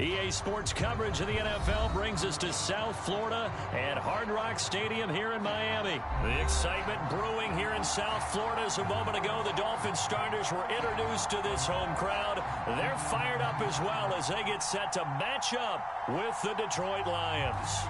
EA Sports coverage of the NFL brings us to South Florida at Hard Rock Stadium here in Miami. The excitement brewing here in South Florida as a moment ago the Dolphins starters were introduced to this home crowd. They're fired up as well as they get set to match up with the Detroit Lions.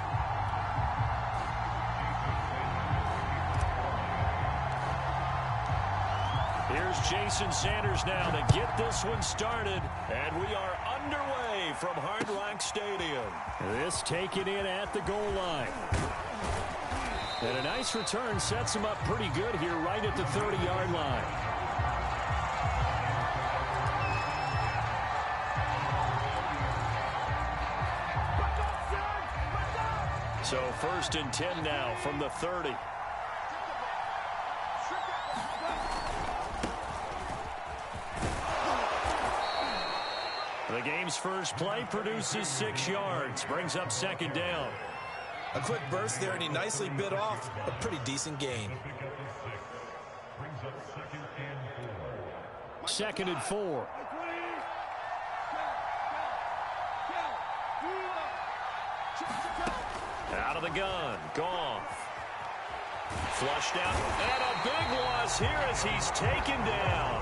Here's Jason Sanders now to get this one started, and we are underway from Hard Rock Stadium. This taken in at the goal line. And a nice return sets him up pretty good here right at the 30-yard line. So 1st and 10 now from the 30. The game's first play produces 6 yards, brings up 2nd down. A quick burst there, and he nicely bit off a pretty decent gain. 2nd and 4. Out of the gun, Goff. Flushed out, and a big loss here as he's taken down.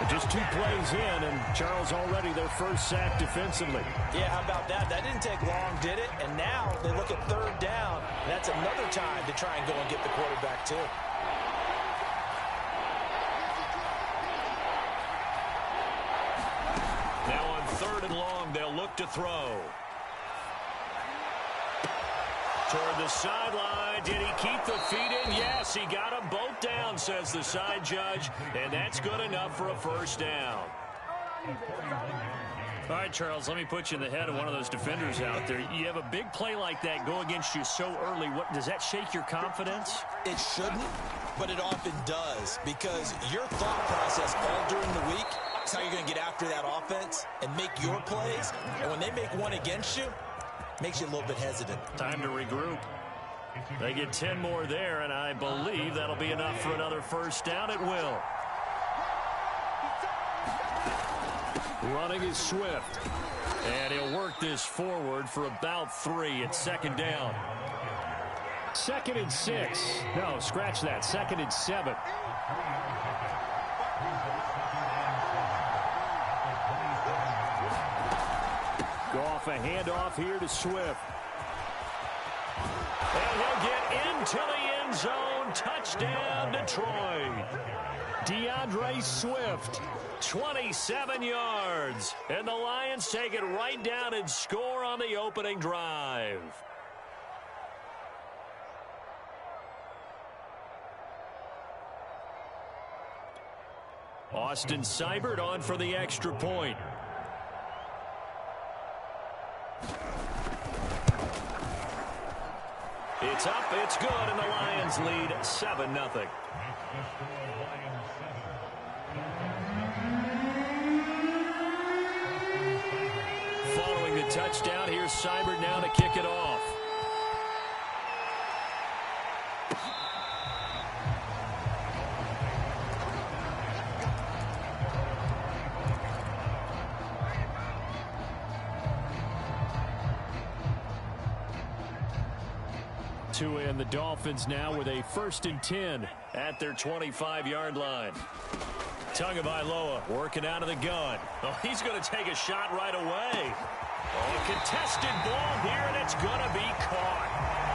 Just 2 plays in, and Charles already their first sack defensively. Yeah, how about that? That didn't take long, did it? And now they look at 3rd down. And that's another time to try and go and get the quarterback, too. Now on 3rd and long, they'll look to throw. Toward the sideline. Did he keep the feet in? Yes, he got them both down, says the side judge. And that's good enough for a 1st down. All right, Charles, let me put you in the head of one of those defenders out there. You have a big play like that go against you so early. What does that shake your confidence? It shouldn't, but it often does, because your thought process all during the week is how you're going to get after that offense and make your plays. And when they make one against you, makes you a little bit hesitant. Time to regroup. They get 10 more there, and I believe that'll be enough for another 1st down. It will. Running is Swift. And he'll work this forward for about 3 at 2nd down. 2nd and 6. No, scratch that. 2nd and 7. Goff a handoff here to Swift. And he'll get into the end zone. Touchdown, Detroit. DeAndre Swift, 27 yards. And the Lions take it right down and score on the opening drive. Austin Seibert on for the extra point. It's up, it's good, and the Lions lead 7-0. Following the touchdown, here's Seibert now to kick it off. And the Dolphins now with a 1st and 10 at their 25-yard line. Tagovailoa working out of the gun. Oh, he's going to take a shot right away. Oh, a contested ball here, and it's going to be caught.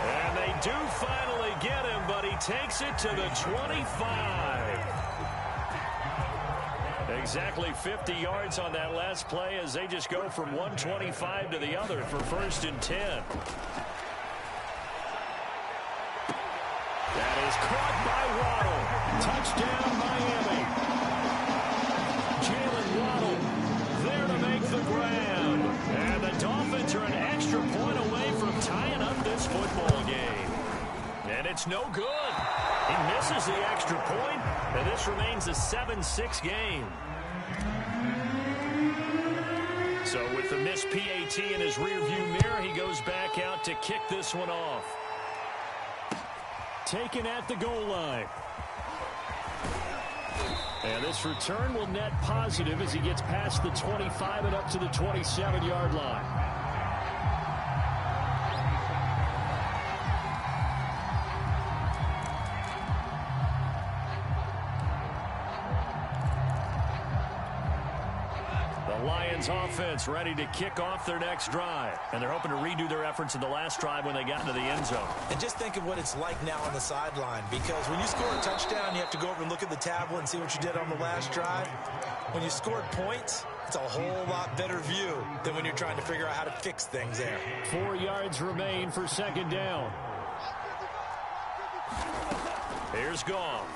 And they do finally get him, but he takes it to the 25. Exactly 50 yards on that last play as they just go from 125 to the other for 1st and 10. That is caught by Waddle. Touchdown, Miami. Jalen Waddle there to make the grab. And the Dolphins are an extra point away from tying up this football game. And it's no good. He misses the extra point, and this remains a 7-6 game. So with the missed PAT in his rearview mirror, he goes back out to kick this one off. Taken at the goal line. And this return will net positive as he gets past the 25 and up to the 27-yard line. The Lions offense ready to kick off their next drive. And they're hoping to redo their efforts in the last drive when they got into the end zone. And just think of what it's like now on the sideline, because when you score a touchdown, you have to go over and look at the tablet and see what you did on the last drive. When you scored points, it's a whole lot better view than when you're trying to figure out how to fix things there. 4 yards remain for second down. Here's Goff.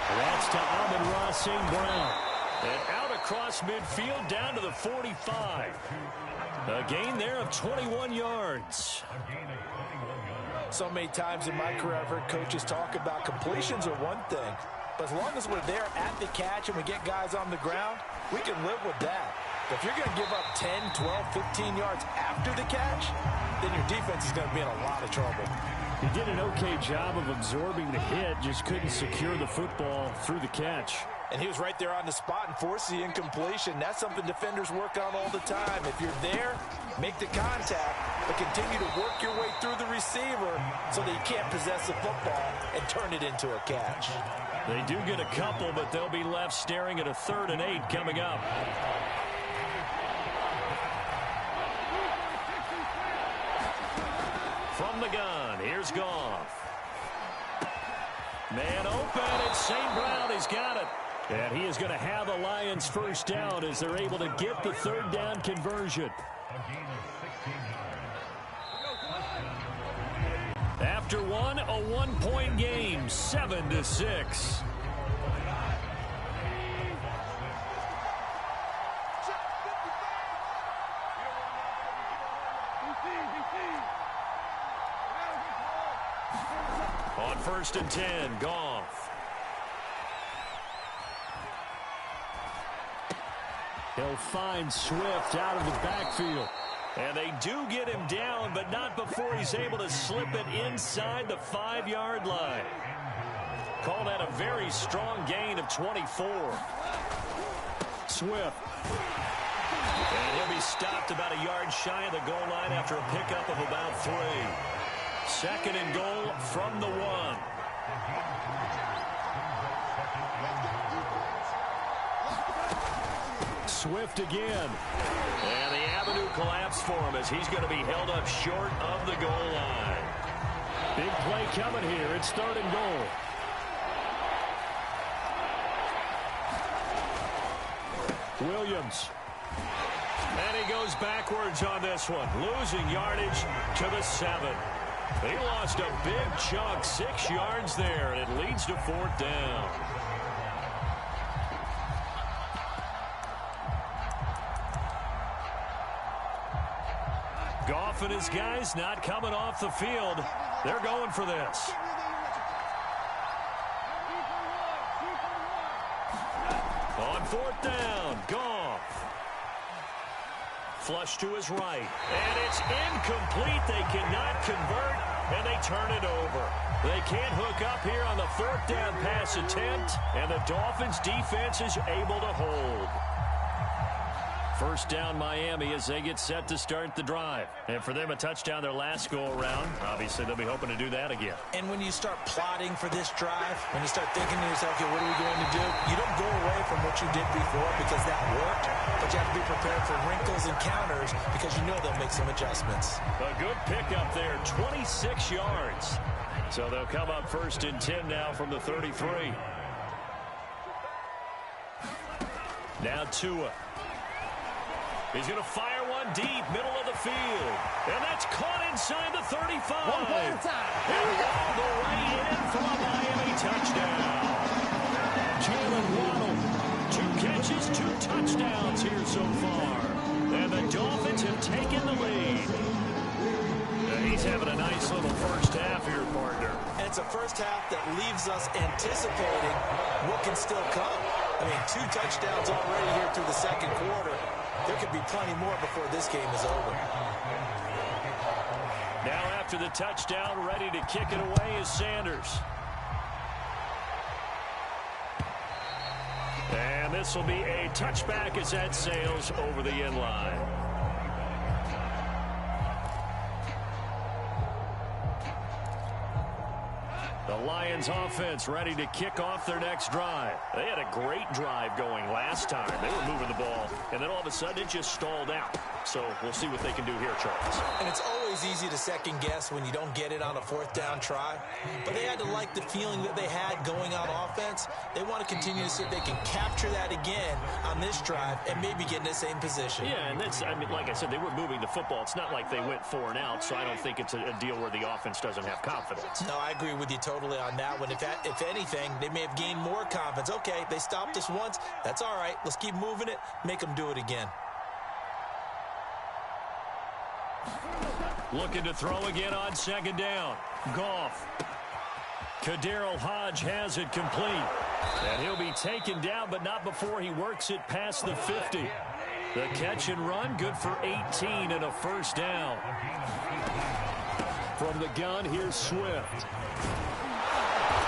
That's to Amon-Ra St. Brown. And out across midfield down to the 45. A gain there of 21 yards. So many times in my career, I've heard coaches talk about completions are one thing. But as long as we're there at the catch and we get guys on the ground, we can live with that. But if you're going to give up 10, 12, 15 yards after the catch, then your defense is going to be in a lot of trouble. He did an okay job of absorbing the hit, just couldn't secure the football through the catch. And he was right there on the spot and forced the incompletion. That's something defenders work on all the time. If you're there, make the contact, but continue to work your way through the receiver so that you can't possess the football and turn it into a catch. They do get a couple, but they'll be left staring at a 3rd and 8 coming up. From the gun, here's Goff. Man open, it's St. Brown. He's got it. And he is going to have a Lions first down as they're able to get the 3rd down conversion. After one, a 1-point game, 7-6. On 1st and 10, Goff. He'll find Swift out of the backfield. And they do get him down, but not before he's able to slip it inside the 5-yard line. Call that a very strong gain of 24. Swift. And he'll be stopped about a yard shy of the goal line after a pickup of about 3. 2nd and goal from the 1. Swift again. And the avenue collapsed for him as he's going to be held up short of the goal line. Big play coming here. It's 3rd and goal. Williams. And he goes backwards on this one, losing yardage to the 7. He lost a big chunk, 6 yards there, and it leads to 4th down. Goff and his guys not coming off the field. They're going for this. On 4th down, Goff. Flush to his right. And it's incomplete. They cannot convert, and they turn it over. They can't hook up here on the 4th down pass attempt, and the Dolphins' defense is able to hold. First down, Miami, as they get set to start the drive. And for them, a touchdown their last go-around. Obviously, they'll be hoping to do that again. And when you start plotting for this drive, when you start thinking to yourself, okay, what are we going to do? You don't go away from what you did before because that worked, but you have to be prepared for wrinkles and counters because you know they'll make some adjustments. A good pickup there, 26 yards. So they'll come up 1st and 10 now from the 33. Now Tua. He's going to fire one deep, middle of the field. And that's caught inside the 35. 1 play at a time. And all the way in for a Miami touchdown. Jalen Waddle, 2 catches, 2 touchdowns here so far. And the Dolphins have taken the lead. He's having a nice little first half here, partner. And it's a first half that leaves us anticipating what can still come. I mean, 2 touchdowns already here through the 2nd quarter. There could be plenty more before this game is over. Now after the touchdown, ready to kick it away is Sanders. this will be a touchback as that sails over the end line. The Lions offense ready to kick off their next drive. They had a great drive going last time. They were moving the ball, and then all of a sudden it just stalled out. So we'll see what they can do here, Charles. And it's always easy to second guess when you don't get it on a fourth down try. But they had to like the feeling that they had going on offense. They want to continue to see if they can capture that again on this drive and maybe get in the same position. Yeah, and that's, I mean, like I said, they were moving the football. It's not like they went 4 and out, so I don't think it's a deal where the offense doesn't have confidence. No, I agree with you totally on that one. If anything, they may have gained more confidence. Okay, they stopped us once. That's all right. Let's keep moving it. Make them do it again. Looking to throw again on second down. Goff. Kaderil Hodge has it complete. And he'll be taken down, but not before he works it past the 50. The catch and run, good for 18 and a first down. From the gun, here's Swift.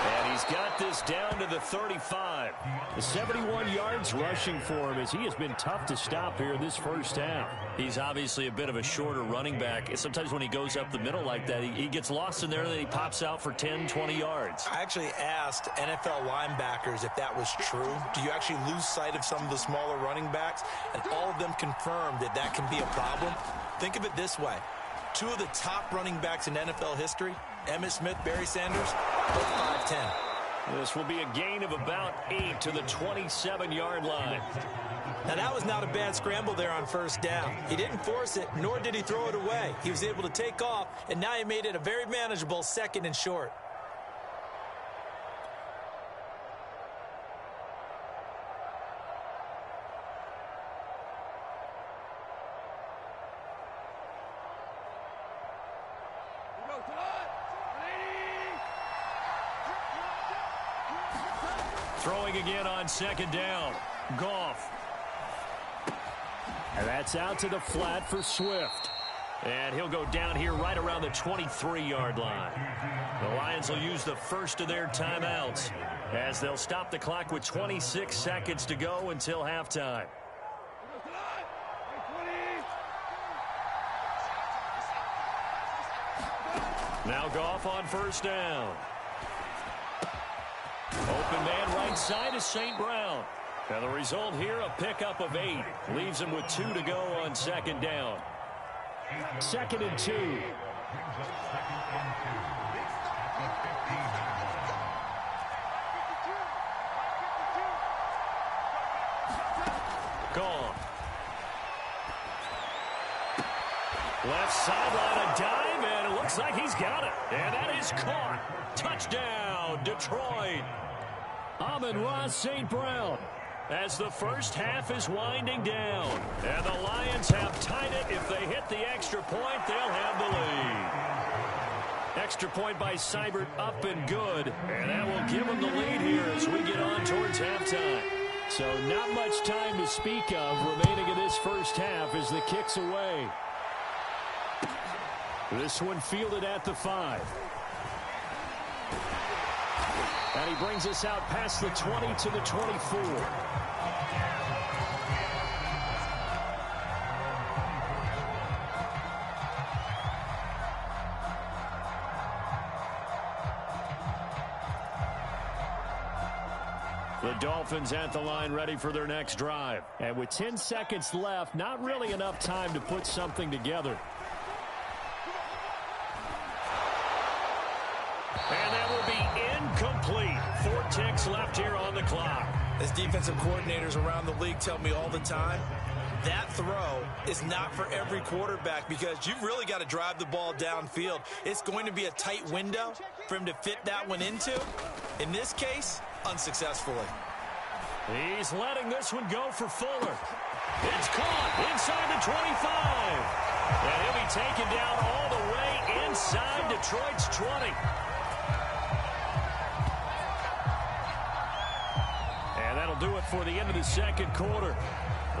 And he's got this down to the 35. The 71 yards rushing for him as he has been tough to stop here in this first half. He's obviously a bit of a shorter running back. Sometimes when he goes up the middle like that, he gets lost in there and then he pops out for 10, 20 yards. I actually asked NFL linebackers if that was true. Do you actually lose sight of some of the smaller running backs? And all of them confirmed that that can be a problem. Think of it this way. 2 of the top running backs in NFL history, Emmitt Smith, Barry Sanders, both 5'10". This will be a gain of about 8 to the 27-yard line. Now, that was not a bad scramble there on first down. He didn't force it, nor did he throw it away. He was able to take off, and now he made it a very manageable second and short. Throwing again on second down. Goff. And that's out to the flat for Swift. And he'll go down here right around the 23-yard line. The Lions will use the first of their timeouts as they'll stop the clock with 26 seconds to go until halftime. Now Goff on first down. Open man right side is St. Brown. And the result here, a pickup of 8. Leaves him with 2 to go on second down. 2nd and 2. Gone. Left sideline, a dive, and it looks like he's got it. And that is caught. Touchdown, Detroit. Amon-Ra St. Brown. As the first half is winding down. And the Lions have tied it. If they hit the extra point, they'll have the lead. Extra point by Seibert up and good. And that will give them the lead here as we get on towards halftime. So not much time to speak of remaining in this first half as the kick's away. This one fielded at the 5. And he brings us out past the 20 to the 24. The Dolphins at the line ready for their next drive. And with 10 seconds left, not really enough time to put something together. And that will be incomplete. 4 ticks left here on the clock. As defensive coordinators around the league tell me all the time, that throw is not for every quarterback because you've really got to drive the ball downfield. It's going to be a tight window for him to fit that one into. In this case, unsuccessfully. He's letting this one go for Fuller. It's caught inside the 25. And he'll be taken down all the way inside Detroit's 20. And that'll do it for the end of the second quarter.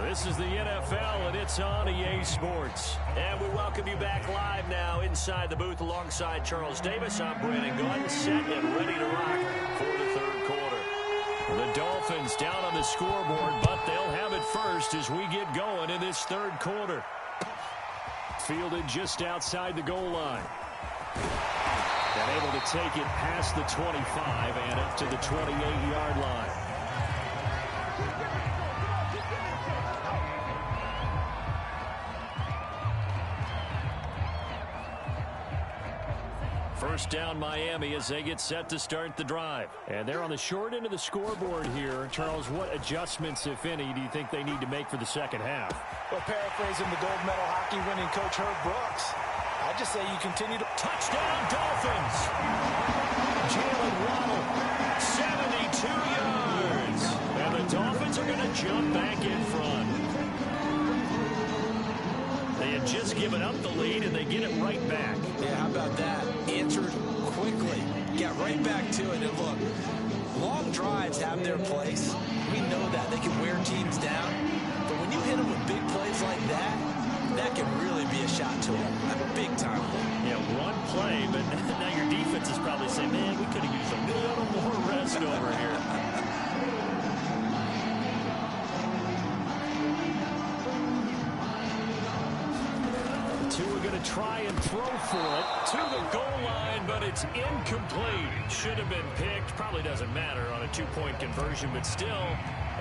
This is the NFL, and it's on EA Sports. And we welcome you back live now inside the booth alongside Charles Davis. I'm Brandon Gordon, set and ready to rock for the third quarter. The Dolphins down on the scoreboard, but they'll have it first as we get going in this third quarter. Fielded just outside the goal line. And able to take it past the 25 and up to the 28-yard line. First down Miami as they get set to start the drive. And they're on the short end of the scoreboard here. Charles, what adjustments, if any, do you think they need to make for the second half? Well, paraphrasing the gold medal hockey winning coach Herb Brooks, I just say you continue to... Touchdown Dolphins! Jalen Waddle, 72 yards. And the Dolphins are going to jump back in front. They had just given up the lead, and they get it right back. Yeah, how about that? Answered quickly. Got right back to it. And look, long drives have their place. We know that. They can wear teams down. But when you hit them with big plays like that, that can really be a shot to them. A big-time one. Yeah, one play, but now your defense is probably saying, man, we could have used a little more rest over here. Try and throw for it to the goal line, but it's incomplete. Should have been picked. Probably doesn't matter on a two-point conversion, but still,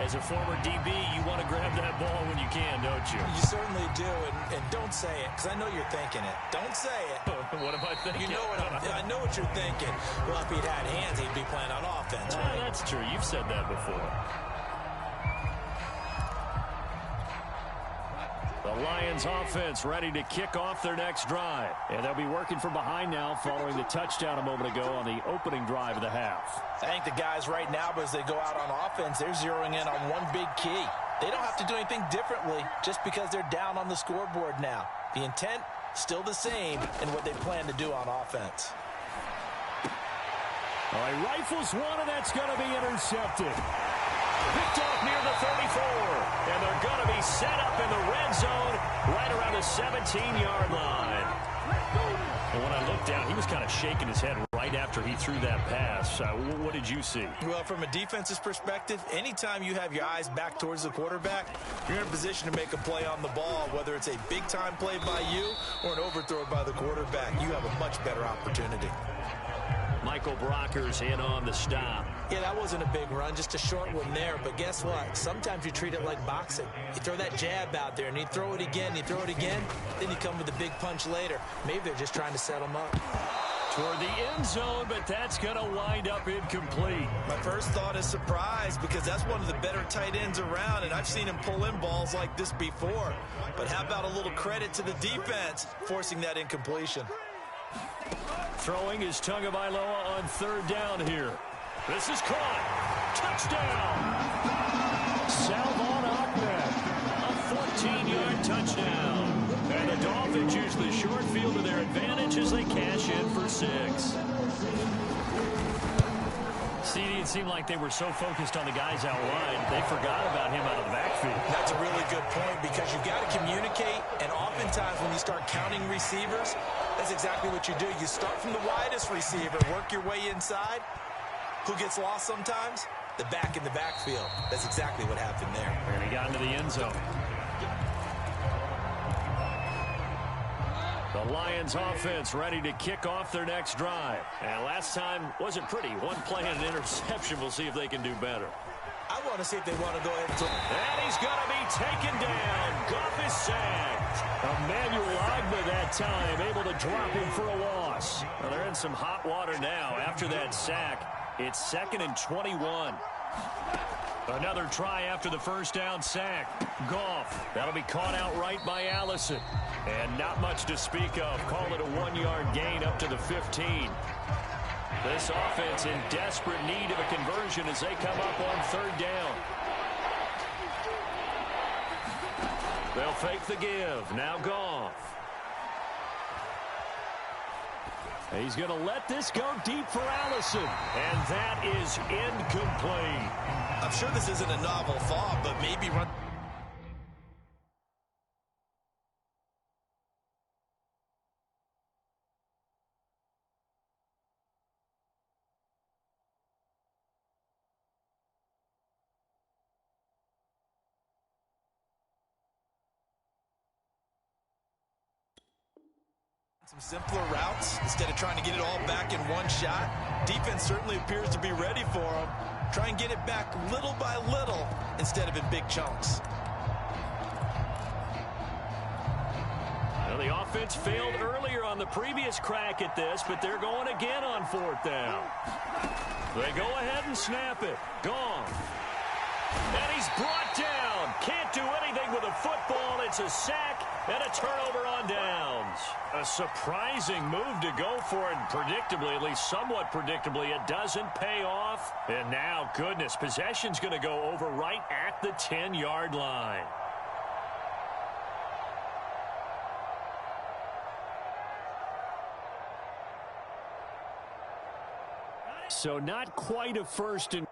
as a former DB, you want to grab that ball when you can, don't you? You certainly do, and don't say it, because I know you're thinking it. Don't say it. What am I thinking? You know I know what you're thinking. Well, if he'd had hands, he'd be playing on offense, right? That's true. You've said that before. The Lions offense ready to kick off their next drive. And they'll be working from behind now following the touchdown a moment ago on the opening drive of the half. I think the guys right now, as they go out on offense, they're zeroing in on one big key. They don't have to do anything differently just because they're down on the scoreboard now. The intent, still the same in what they plan to do on offense. All right, rifles one, and that's going to be intercepted. Picked off near the 34, and they're going to be set up in the red zone right around the 17-yard line. And when I looked down, he was kind of shaking his head right after he threw that pass. What did you see? Well, from a defense's perspective, anytime you have your eyes back towards the quarterback, you're in a position to make a play on the ball, whether it's a big-time play by you or an overthrow by the quarterback. You have a much better opportunity. Michael Brocker's in on the stop. Yeah, that wasn't a big run, just a short one there. But guess what? Sometimes you treat it like boxing. You throw that jab out there, and you throw it again, you throw it again, then you come with a big punch later. Maybe they're just trying to set them up. Toward the end zone, but that's going to wind up incomplete. My first thought is surprise, because that's one of the better tight ends around, and I've seen him pull in balls like this before. But how about a little credit to the defense forcing that incompletion? Throwing is Tagovailoa on third down here. This is caught. Touchdown. Salvon Ahmed. A 14-yard touchdown. And the Dolphins use the short field to their advantage as they cash in for 6. CD, it seemed like they were so focused on the guys out wide, they forgot about him out of the backfield. That's a really good point, because you've got to communicate, and oftentimes when you start counting receivers, that's exactly what you do. You start from the widest receiver, work your way inside. Who gets lost sometimes? The back in the backfield. That's exactly what happened there. And he got into the end zone. The Lions offense ready to kick off their next drive. And last time wasn't pretty. One play and an interception. We'll see if they can do better. I want to see if they want to go ahead and... And he's going to be taken down. Goff is sacked. Emmanuel Ogbah that time able to drop him for a loss. Well, they're in some hot water now after that sack. It's 2nd and 21. Another try after the first down sack. Goff. That'll be caught out right by Allison. And not much to speak of. Call it a 1-yard gain up to the 15. This offense in desperate need of a conversion as they come up on third down. They'll fake the give. Now Goff. He's going to let this go deep for Allison. And that is incomplete. I'm sure this isn't a novel thought, but maybe run... Some simpler routes instead of trying to get it all back in one shot. Defense certainly appears to be ready for them. Try and get it back little by little instead of in big chunks. Well, the offense failed earlier on the previous crack at this, but they're going again on 4th down. They go ahead and snap it. Gone. And he's brought down. Can't do anything with a football. It's a sack and a turnover on downs. A surprising move to go for it. Predictably, at least somewhat predictably, it doesn't pay off. And now, goodness, possession's going to go over right at the 10-yard line. So not quite a first and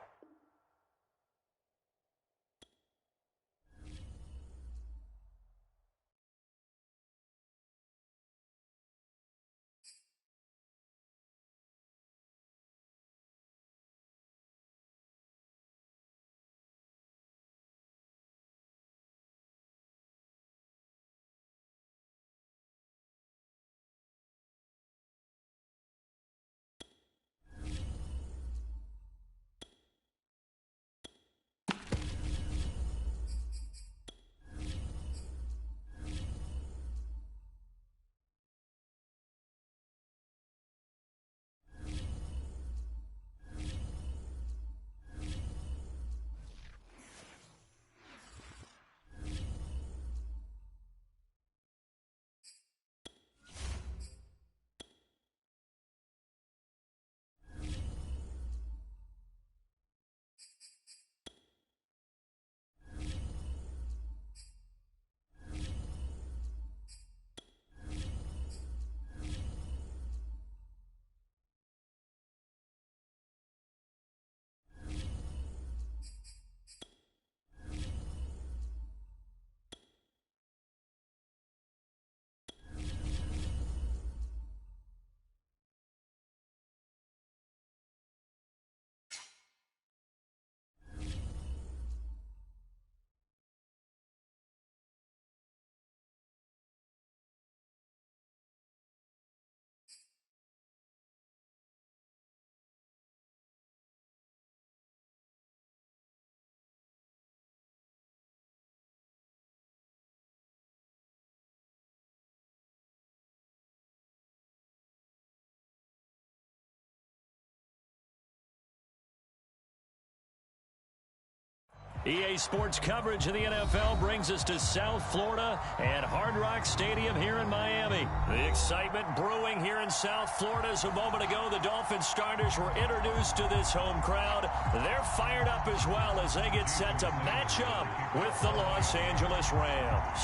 EA Sports coverage of the NFL brings us to South Florida and Hard Rock Stadium here in Miami. The excitement brewing here in South Florida as a moment ago the Dolphins starters were introduced to this home crowd. They're fired up as well as they get set to match up with the Los Angeles Rams.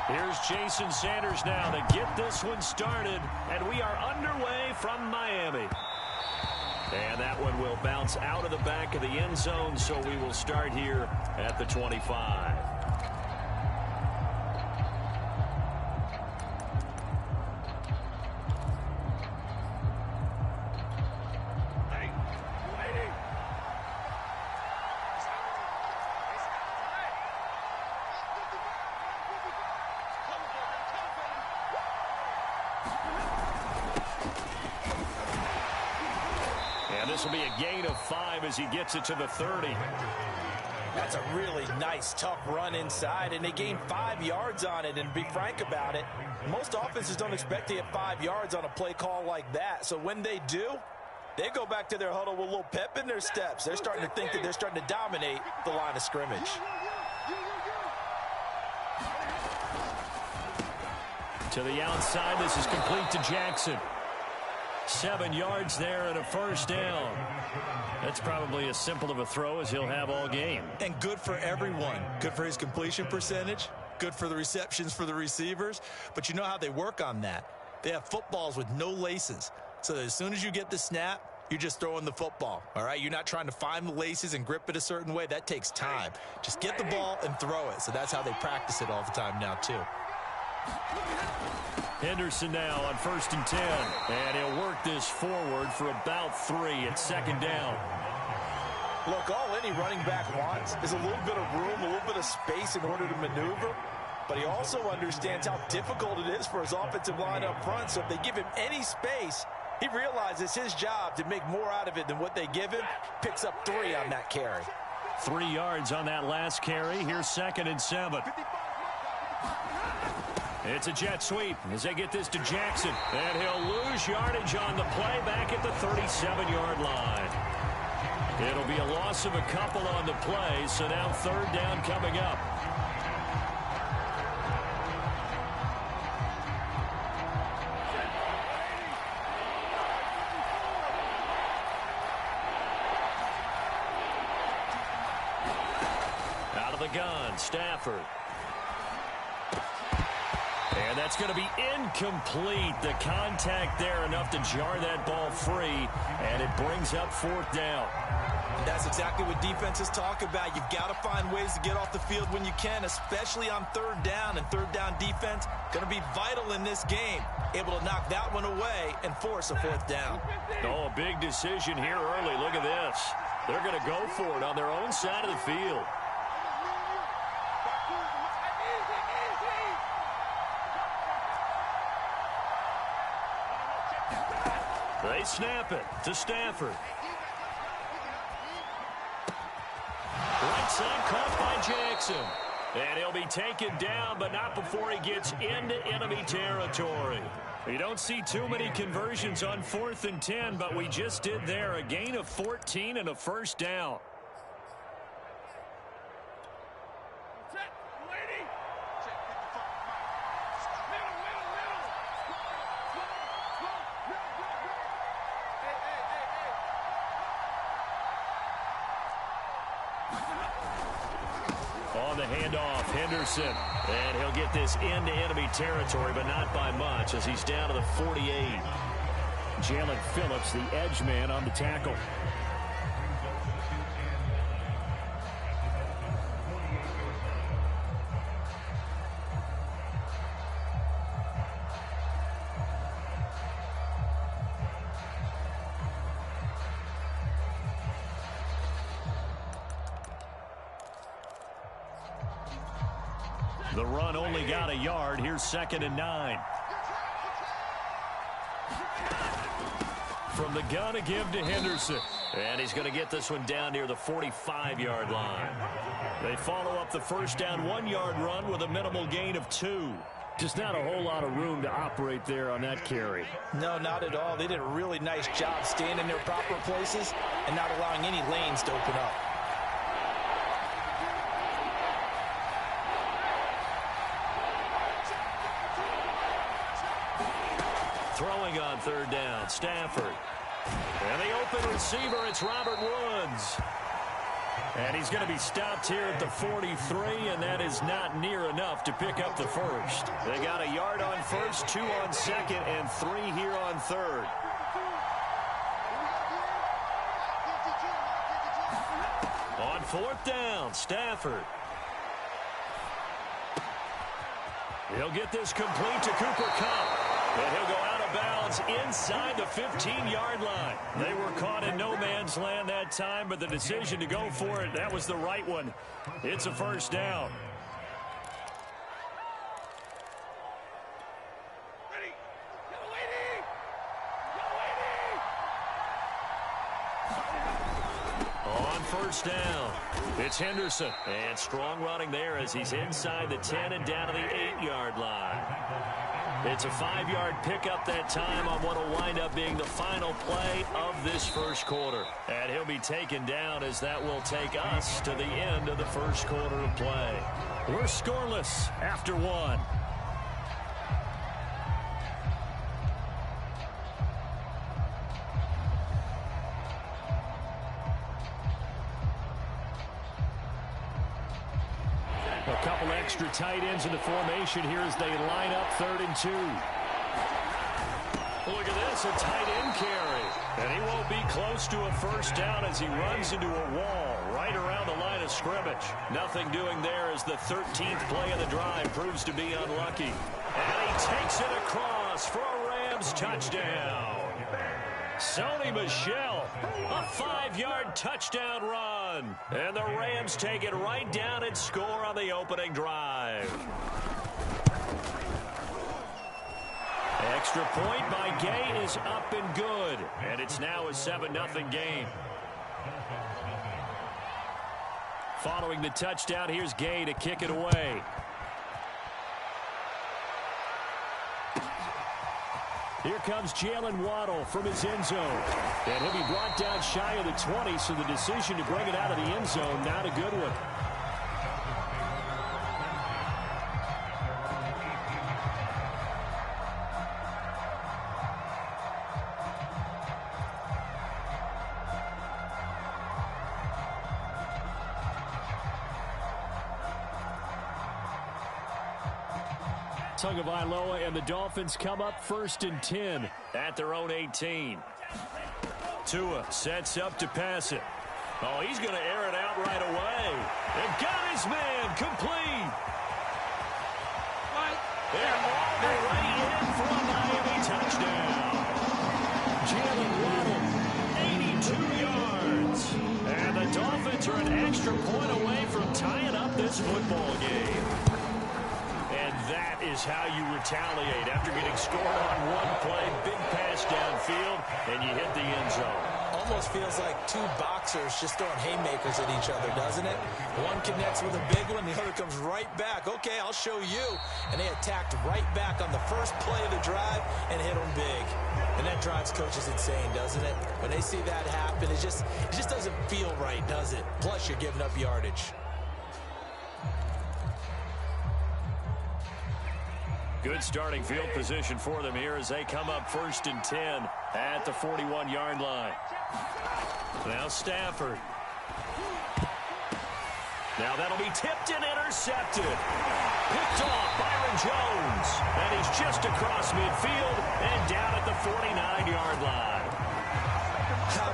Here's Jason Sanders now to get this one started, and we are underway from Miami. And that one will bounce out of the back of the end zone, so we will start here at the 25. This will be a gain of 5 as he gets it to the 30. That's a really nice, tough run inside, and they gained 5 yards on it. And to be frank about it, most offenses don't expect to get 5 yards on a play call like that. So when they do, they go back to their huddle with a little pep in their steps. They're starting to think that they're starting to dominate the line of scrimmage. To the outside, this is complete to Jackson. 7 yards there and a first down. That's probably as simple of a throw as he'll have all game. And good for everyone. Good for his completion percentage. Good for the receptions for the receivers. But you know how they work on that. They have footballs with no laces. So that as soon as you get the snap, you're just throwing the football. All right? You're not trying to find the laces and grip it a certain way. That takes time. Just get the ball and throw it. So that's how they practice it all the time now, too. Henderson now on 1st and 10. And he'll work this forward for about 3 at 2nd down. Look, all any running back wants is a little bit of room, a little bit of space in order to maneuver. but he also understands how difficult it is for his offensive line up front. So if they give him any space, he realizes his job to make more out of it than what they give him. Picks up 3 on that carry. 3 yards on that last carry. Here's 2nd and 7. It's a jet sweep as they get this to Jackson. And he'll lose yardage on the play back at the 37-yard line. It'll be a loss of a couple on the play, so now 3rd down coming up. Out of the gun, Stafford. And that's going to be incomplete. The contact there enough to jar that ball free, and it brings up 4th down. That's exactly what defenses talk about. You've got to find ways to get off the field when you can, especially on 3rd down. And 3rd down defense going to be vital in this game. Able to knock that one away and force a 4th down. Oh, a big decision here early. Look at this. They're going to go for it on their own side of the field. They snap it to Stafford. Right side caught by Jackson. And he'll be taken down, but not before he gets into enemy territory. You don't see too many conversions on 4th and 10, but we just did there. A gain of 14 and a 1st down. On the handoff, Henderson. And he'll get this into enemy territory, but not by much as he's down to the 48. Jalen Phillips, the edge man, on the tackle. The run only got a yard. Here's 2nd and 9. From the gun, a give to Henderson. And he's going to get this one down near the 45-yard line. They follow up the 1st down 1-yard run with a minimal gain of 2. Just not a whole lot of room to operate there on that carry. No, not at all. They did a really nice job staying in their proper places and not allowing any lanes to open up. Throwing on 3rd down, Stafford. And the open receiver, it's Robert Woods. And he's going to be stopped here at the 43, and that is not near enough to pick up the 1st. They got a yard on 1st, 2 on 2nd, and 3 here on 3rd. On 4th down, Stafford. He'll get this complete to Cooper Kupp. And he'll go out of bounds inside the 15-yard line. They were caught in no man's land that time, but the decision to go for it, that was the right one. It's a 1st down. On 1st down, it's Henderson. And strong running there as he's inside the 10 and down to the 8-yard line. It's a 5-yard pickup that time on what will wind up being the final play of this 1st quarter. And he'll be taken down as that will take us to the end of the 1st quarter of play. We're scoreless after 1. A couple extra tight ends in the formation here as they line up 3rd and 2. Look at this, a tight end carry. And he won't be close to a 1st down as he runs into a wall right around the line of scrimmage. Nothing doing there as the 13th play of the drive proves to be unlucky. And he takes it across for a Rams touchdown. Sony Michel, a 5-yard touchdown run. And the Rams take it right down and score on the opening drive. extra point by Gay is up and good. And it's now a 7-0 game. Following the touchdown, here's Gay to kick it away. Here comes Jalen Waddle from his end zone. And he'll be brought down shy of the 20, so the decision to bring it out of the end zone, not a good one. Tagovailoa and the Dolphins come up 1st and 10 at their own 18. Tua sets up to pass it. Oh, he's going to air it out right away. And got his man complete. And all the way in for a Miami touchdown. Jalen Waddle, 82 yards. And the Dolphins are an extra point away from tying up this football game. And that is how you retaliate after getting scored on one play, big pass downfield, and you hit the end zone. Almost feels like two boxers just throwing haymakers at each other, doesn't it? One connects with a big one, the other comes right back. Okay, I'll show you. And they attacked right back on the first play of the drive and hit them big. And that drives coaches insane, doesn't it? When they see that happen, it just doesn't feel right, does it? Plus, you're giving up yardage. Good starting field position for them here as they come up 1st and 10 at the 41-yard line. Now Stafford. Now that'll be tipped and intercepted. Picked off Byron Jones. And he's just across midfield and down at the 49-yard line.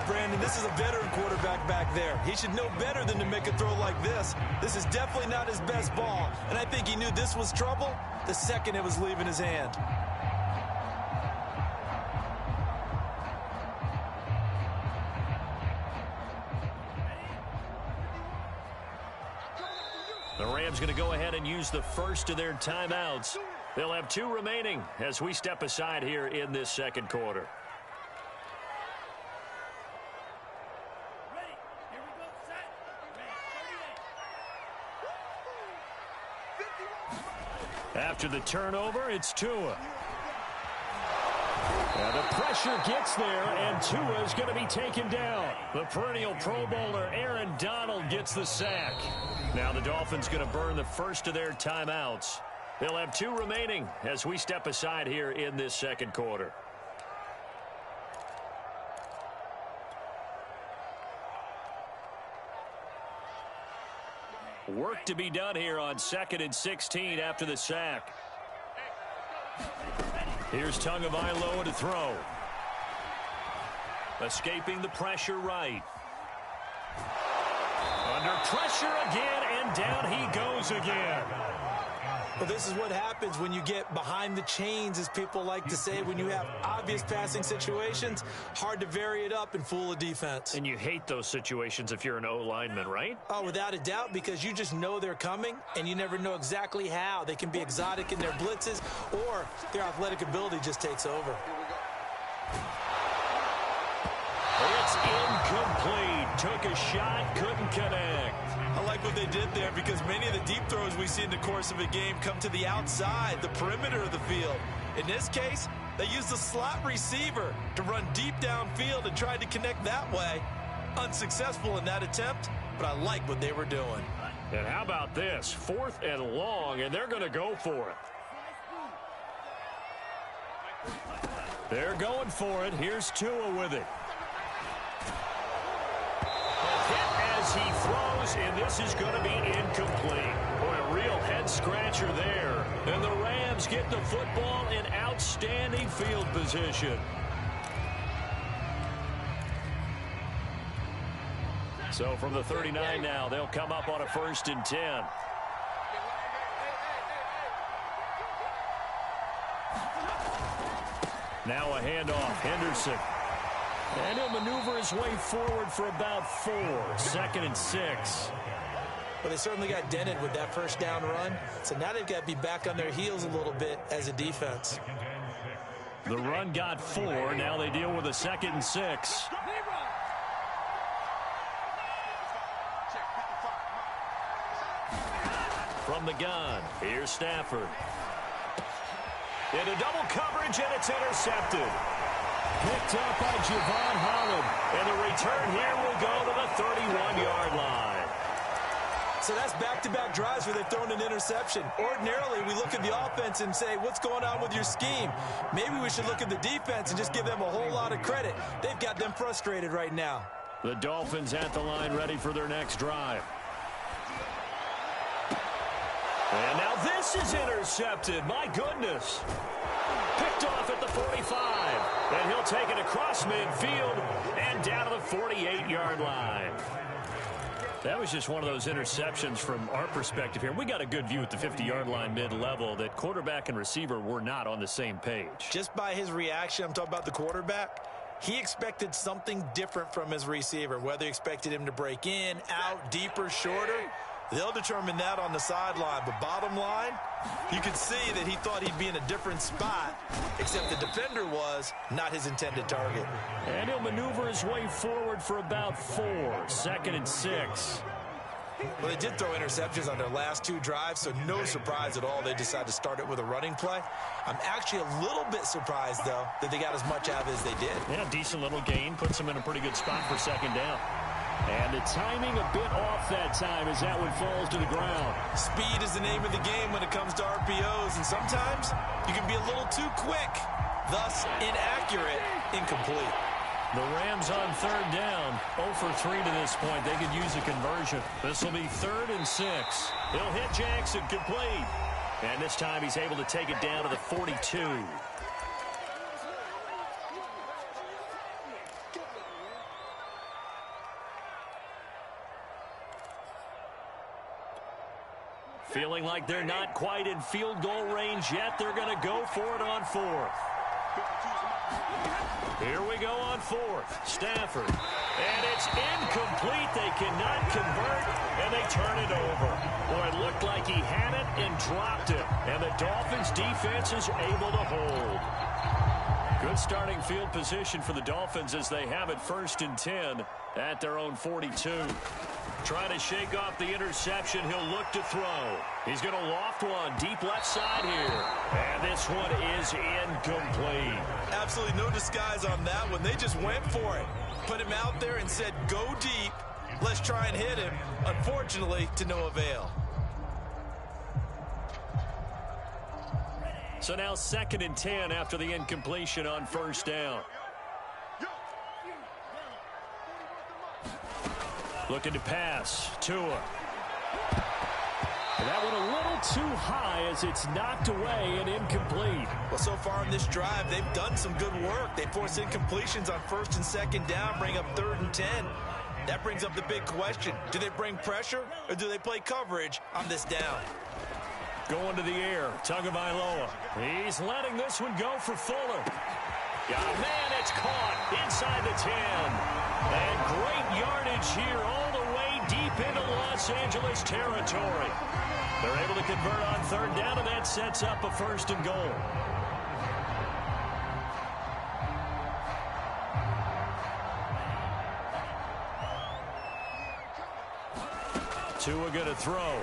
Brandon, this is a veteran quarterback back there. He should know better than to make a throw like this. This is definitely not his best ball. And I think he knew this was trouble the second it was leaving his hand. The Rams going to go ahead and use the first of their timeouts. They'll have 2 remaining as we step aside here in this second quarter. After the turnover, it's Tua. And the pressure gets there, and Tua is going to be taken down. The perennial Pro Bowler Aaron Donald gets the sack. Now the Dolphins going to burn the first of their timeouts. They'll have 2 remaining as we step aside here in this second quarter. Work to be done here on 2nd and 16 after the sack. Here's Tagovailoa to throw. Escaping the pressure right. Under pressure again, and down he goes again. Well, this is what happens when you get behind the chains, as people like to say, when you have obvious passing situations. Hard to vary it up and fool a defense. And you hate those situations if you're an O-lineman, right? Oh, without a doubt, because you just know they're coming, and you never know exactly how. They can be exotic in their blitzes, or their athletic ability just takes over. It's incomplete. Took a shot, couldn't connect. I like what they did there because many of the deep throws we see in the course of a game come to the outside, the perimeter of the field. In this case, they used the slot receiver to run deep downfield and tried to connect that way. Unsuccessful in that attempt, but I like what they were doing. And how about this? 4th and long, and they're going to go for it. They're going for it. Here's Tua with it. As he throws, and this is going to be incomplete. Boy, a real head-scratcher there. And the Rams get the football in outstanding field position. So from the 39 now, they'll come up on a 1st and 10. Now a handoff, Henderson. And he'll maneuver his way forward for about 4. 2nd and 6. Well, they certainly got dented with that first down run. So now they've got to be back on their heels a little bit as a defense. The run got 4. Now they deal with a 2nd and 6. From the gun, here's Stafford. Into double coverage, and it's intercepted. Picked up by Javon Holland. And the return here will go to the 31-yard line. So that's back-to-back drives where they've thrown an interception. Ordinarily, we look at the offense and say, what's going on with your scheme? Maybe we should look at the defense and just give them a whole lot of credit. They've got them frustrated right now. The Dolphins at the line ready for their next drive. And now this is intercepted. My goodness. Picked off at the 45. And he'll take it across midfield and down to the 48-yard line. That was just one of those interceptions from our perspective here. We got a good view at the 50-yard line mid-level that quarterback and receiver were not on the same page. Just by his reaction, I'm talking about the quarterback, he expected something different from his receiver, whether he expected him to break in, out, deeper, shorter. They'll determine that on the sideline. But bottom line, you could see that he thought he'd be in a different spot, except the defender was not his intended target. And he'll maneuver his way forward for about 4. 2nd and 6. Well, they did throw interceptions on their last 2 drives, so no surprise at all they decided to start it with a running play. I'm actually a little bit surprised, though, that they got as much out of it as they did. Yeah, decent little gain. Puts them in a pretty good spot for 2nd down. And the timing a bit off that time as that one falls to the ground. Speed is the name of the game when it comes to RPOs, and sometimes you can be a little too quick, thus inaccurate, incomplete. The Rams on 3rd down, 0 for 3 to this point. They could use a conversion. This will be 3rd and 6. He'll hit Jackson complete. And this time he's able to take it down to the 42. Feeling like they're not quite in field goal range yet. They're going to go for it on 4th. Here we go on 4th. Stafford. And it's incomplete. They cannot convert, and they turn it over. Boy, it looked like he had it and dropped it. And the Dolphins' defense is able to hold. Good starting field position for the Dolphins as they have it 1st and 10 at their own 42. Trying to shake off the interception. He'll look to throw. He's going to loft one deep left side here. And this one is incomplete. Absolutely no disguise on that one. They just went for it. Put him out there and said, go deep. Let's try and hit him. Unfortunately, to no avail. So now 2nd and 10 after the incompletion on 1st down. Looking to pass. Tua. That one a little too high as it's knocked away and incomplete. Well, so far in this drive, they've done some good work. They force incompletions on 1st and 2nd down, bring up 3rd and 10. That brings up the big question. Do they bring pressure or do they play coverage on this down? Going to the air. Tagovailoa. He's letting this one go for Fuller. Yeah, man, it's caught inside the 10. And great yardage here all the way deep into Los Angeles territory. They're able to convert on 3rd down, and that sets up a 1st and goal. Tua going to throw.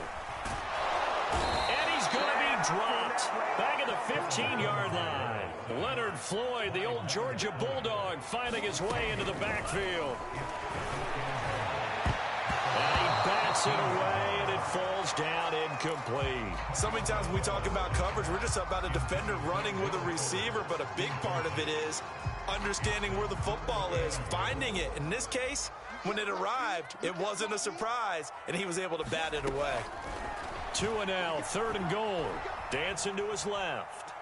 And he's going to be dropped back at the 15-yard line. Leonard Floyd, the old Georgia Bulldog, finding his way into the backfield. And he bats it away, and it falls down incomplete. So many times when we talk about coverage, we're just about a defender running with a receiver, but a big part of it is understanding where the football is, finding it. In this case, when it arrived, it wasn't a surprise, and he was able to bat it away. Tua now, 3rd and goal. Dancing to his left.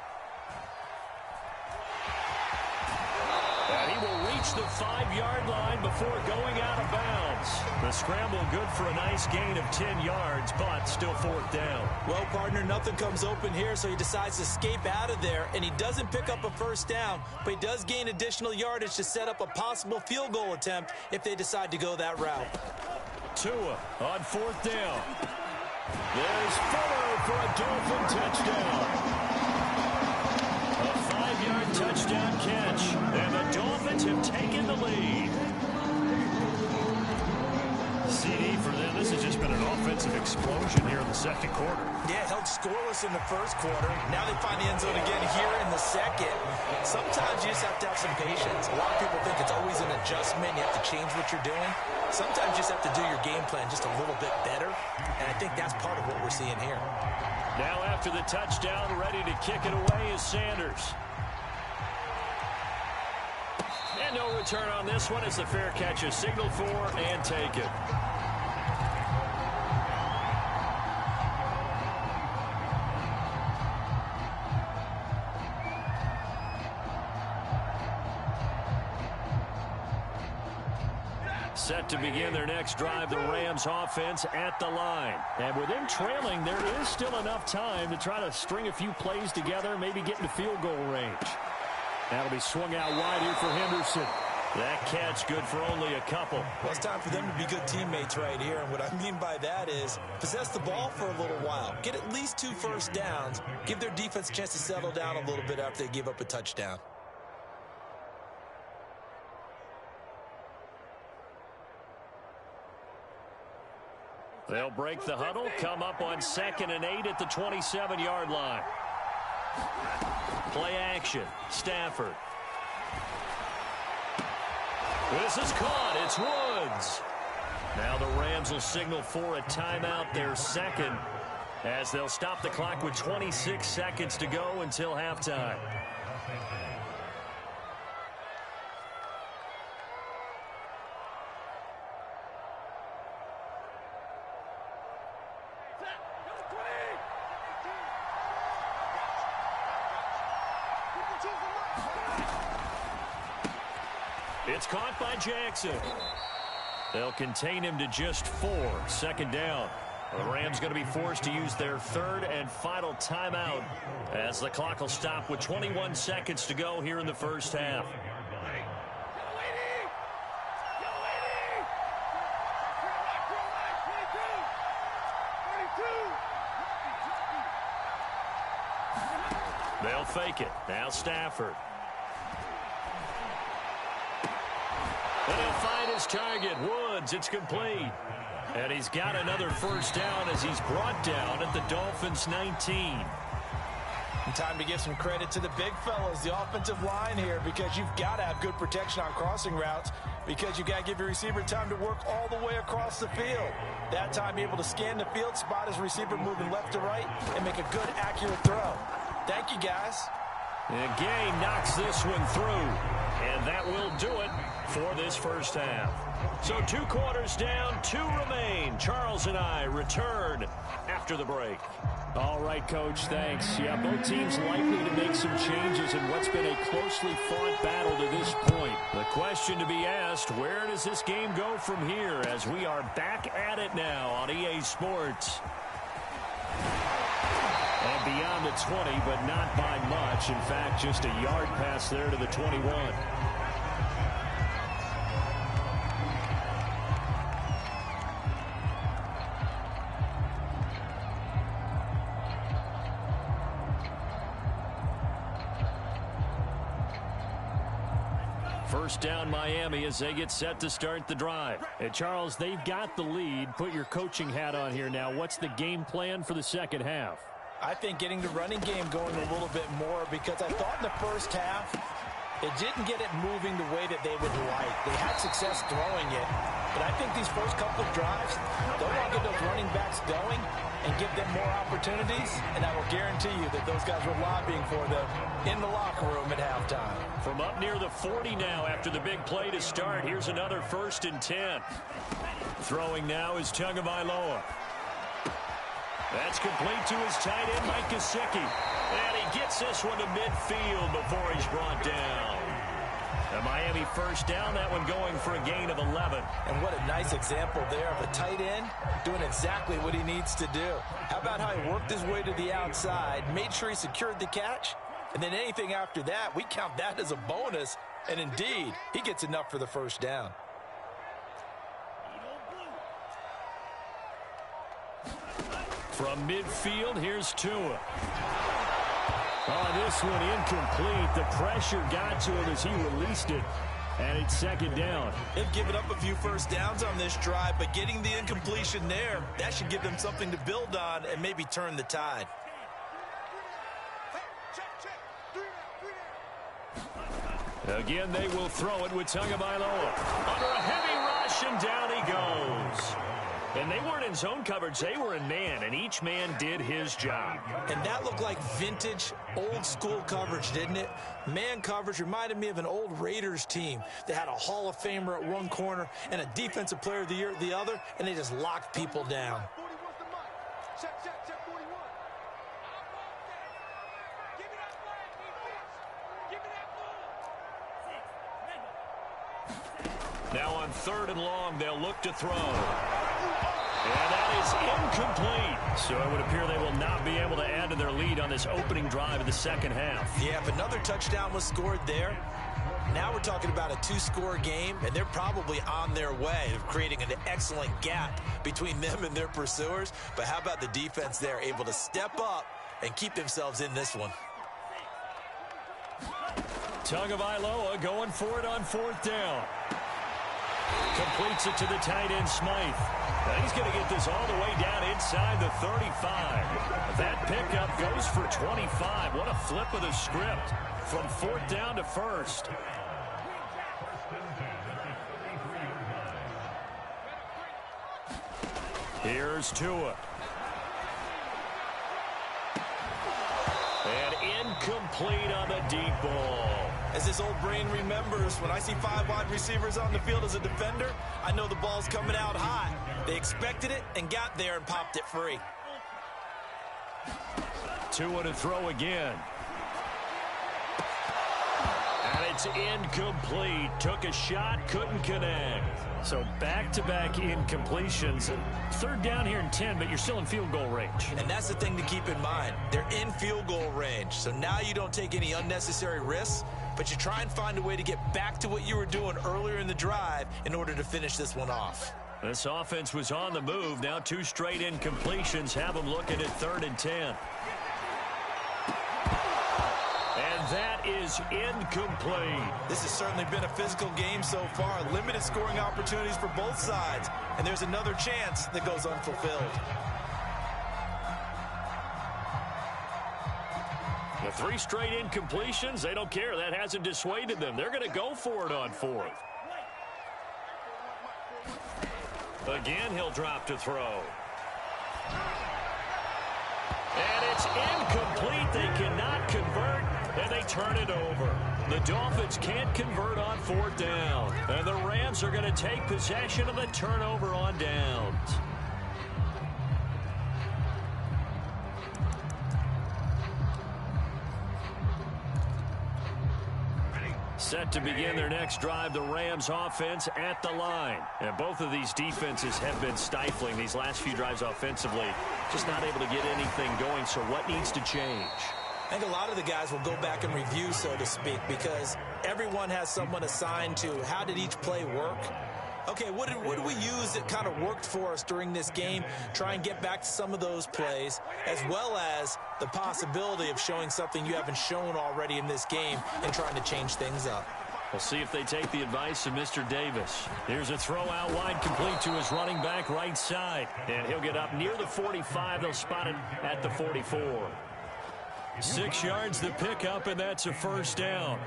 And he will reach the 5-yard line before going out of bounds. The scramble good for a nice gain of 10 yards, but still 4th down. Well, partner, nothing comes open here, so he decides to escape out of there, and he doesn't pick up a 1st down, but he does gain additional yardage to set up a possible field goal attempt if they decide to go that route. Tua on 4th down. There's Fuller for a Dolphin touchdown. A 5-yard touchdown touch, and the Dolphins have taken the lead. CD for them, this has just been an offensive explosion here in the second quarter. Yeah, held scoreless in the first quarter. Now they find the end zone again here in the second. Sometimes you just have to have some patience. A lot of people think it's always an adjustment. You have to change what you're doing. Sometimes you just have to do your game plan just a little bit better. And I think that's part of what we're seeing here. Now after the touchdown, ready to kick it away is Sanders. And no return on this one as the fair catch is signaled for and taken. Set to begin their next drive, the Rams offense at the line. And with them trailing, there is still enough time to try to string a few plays together, maybe get into field goal range. That'll be swung out wide here for Henderson. That catch good for only a couple. Well, it's time for them to be good teammates right here. And what I mean by that is possess the ball for a little while. Get at least 2 first downs. Give their defense a chance to settle down a little bit after they give up a touchdown. They'll break the huddle, come up on 2nd and 8 at the 27-yard line. Play action. Stafford. This is caught. It's Woods. Now the Rams will signal for a timeout, their second, as they'll stop the clock with 26 seconds to go until halftime. It's caught by Jackson. They'll contain him to just 4. 2nd down. The Rams going to be forced to use their 3rd and final timeout as the clock will stop with 21 seconds to go here in the first half. They'll fake it. Now Stafford. And he'll find his target, Woods. It's complete. And he's got another first down as he's brought down at the Dolphins' 19. And time to give some credit to the big fellas, the offensive line here, because you've got to have good protection on crossing routes, because you've got to give your receiver time to work all the way across the field. That time, be able to scan the field, spot his receiver moving left to right, and make a good, accurate throw. Thank you, guys. And Gay knocks this one through. And that will do it for this first half. So 2 quarters down, 2 remain. Charles and I return after the break. All right, Coach, thanks. Yeah, both teams likely to make some changes in what's been a closely fought battle to this point. The question to be asked, where does this game go from here as we are back at it now on EA Sports? And beyond the 20, but not by much. In fact, just a yard pass there to the 21. First down Miami as they get set to start the drive. And Charles, they've got the lead. Put your coaching hat on here now. What's the game plan for the second half? I think getting the running game going a little bit more, because I thought in the first half it didn't get it moving the way that they would like. They had success throwing it, but I think these first couple of drives, they'll want to get those running backs going and give them more opportunities, and I will guarantee you that those guys were lobbying for them in the locker room at halftime. From up near the 40 now after the big play to start, here's another 1st and 10. Throwing now is Tagovailoa. That's complete to his tight end, Mike Gesicki. And he gets this one to midfield before he's brought down. A Miami first down, that one going for a gain of 11. And what a nice example there of a tight end doing exactly what he needs to do. How about how he worked his way to the outside, made sure he secured the catch, and then anything after that, we count that as a bonus. And indeed, he gets enough for the first down. From midfield, here's Tua. Oh, this one incomplete. The pressure got to him as he released it. And it's second down. They've given up a few first downs on this drive, but getting the incompletion there, that should give them something to build on and maybe turn the tide. Again, they will throw it with Tagovailoa. Under a heavy rush, and down he goes. And they weren't in zone coverage. They were in man, and each man did his job. And that looked like vintage, old-school coverage, didn't it? Man coverage reminded me of an old Raiders team that had a Hall of Famer at one corner and a Defensive Player of the Year at the other, and they just locked people down. Now on 3rd and long, they'll look to throw. And that is incomplete. So it would appear they will not be able to add to their lead on this opening drive of the second half. Yeah, if another touchdown was scored there, now we're talking about a 2-score game, and they're probably on their way of creating an excellent gap between them and their pursuers. But how about the defense there, able to step up and keep themselves in this one? Tagovailoa going for it on 4th down. Completes it to the tight end, Smythe. Now he's going to get this all the way down inside the 35. That pickup goes for 25. What a flip of the script from 4th down to 1st. Here's Tua. And incomplete on the deep ball. As his old brain remembers, when I see 5 wide receivers on the field as a defender, I know the ball's coming out hot. They expected it and got there and popped it free. Tua to throw again. And it's incomplete. Took a shot, couldn't connect. So back-to-back incompletions. 3rd down here and 10, but you're still in field goal range. And that's the thing to keep in mind. They're in field goal range. So now you don't take any unnecessary risks, but you try and find a way to get back to what you were doing earlier in the drive in order to finish this one off. This offense was on the move. Now 2 straight incompletions have them looking at 3rd and 10. And that is incomplete. This has certainly been a physical game so far. Limited scoring opportunities for both sides. And there's another chance that goes unfulfilled. The 3 straight incompletions, they don't care. That hasn't dissuaded them. They're going to go for it on 4th. Again, he'll drop to throw. And it's incomplete. They cannot convert, and they turn it over. The Dolphins can't convert on 4th down. And the Rams are going to take possession of the turnover on downs. Set to begin their next drive, the Rams offense at the line. And both of these defenses have been stifling these last few drives offensively. Just not able to get anything going, so what needs to change? I think a lot of the guys will go back and review, so to speak, because everyone has someone assigned to how did each play work. Okay, what did we use that kind of worked for us during this game? Try and get back to some of those plays, as well as the possibility of showing something you haven't shown already in this game and trying to change things up. We'll see if they take the advice of Mr. Davis. Here's a throw out wide, complete to his running back right side. And he'll get up near the 45. They'll spot it at the 44. 6 yards the pickup, and that's a 1st down.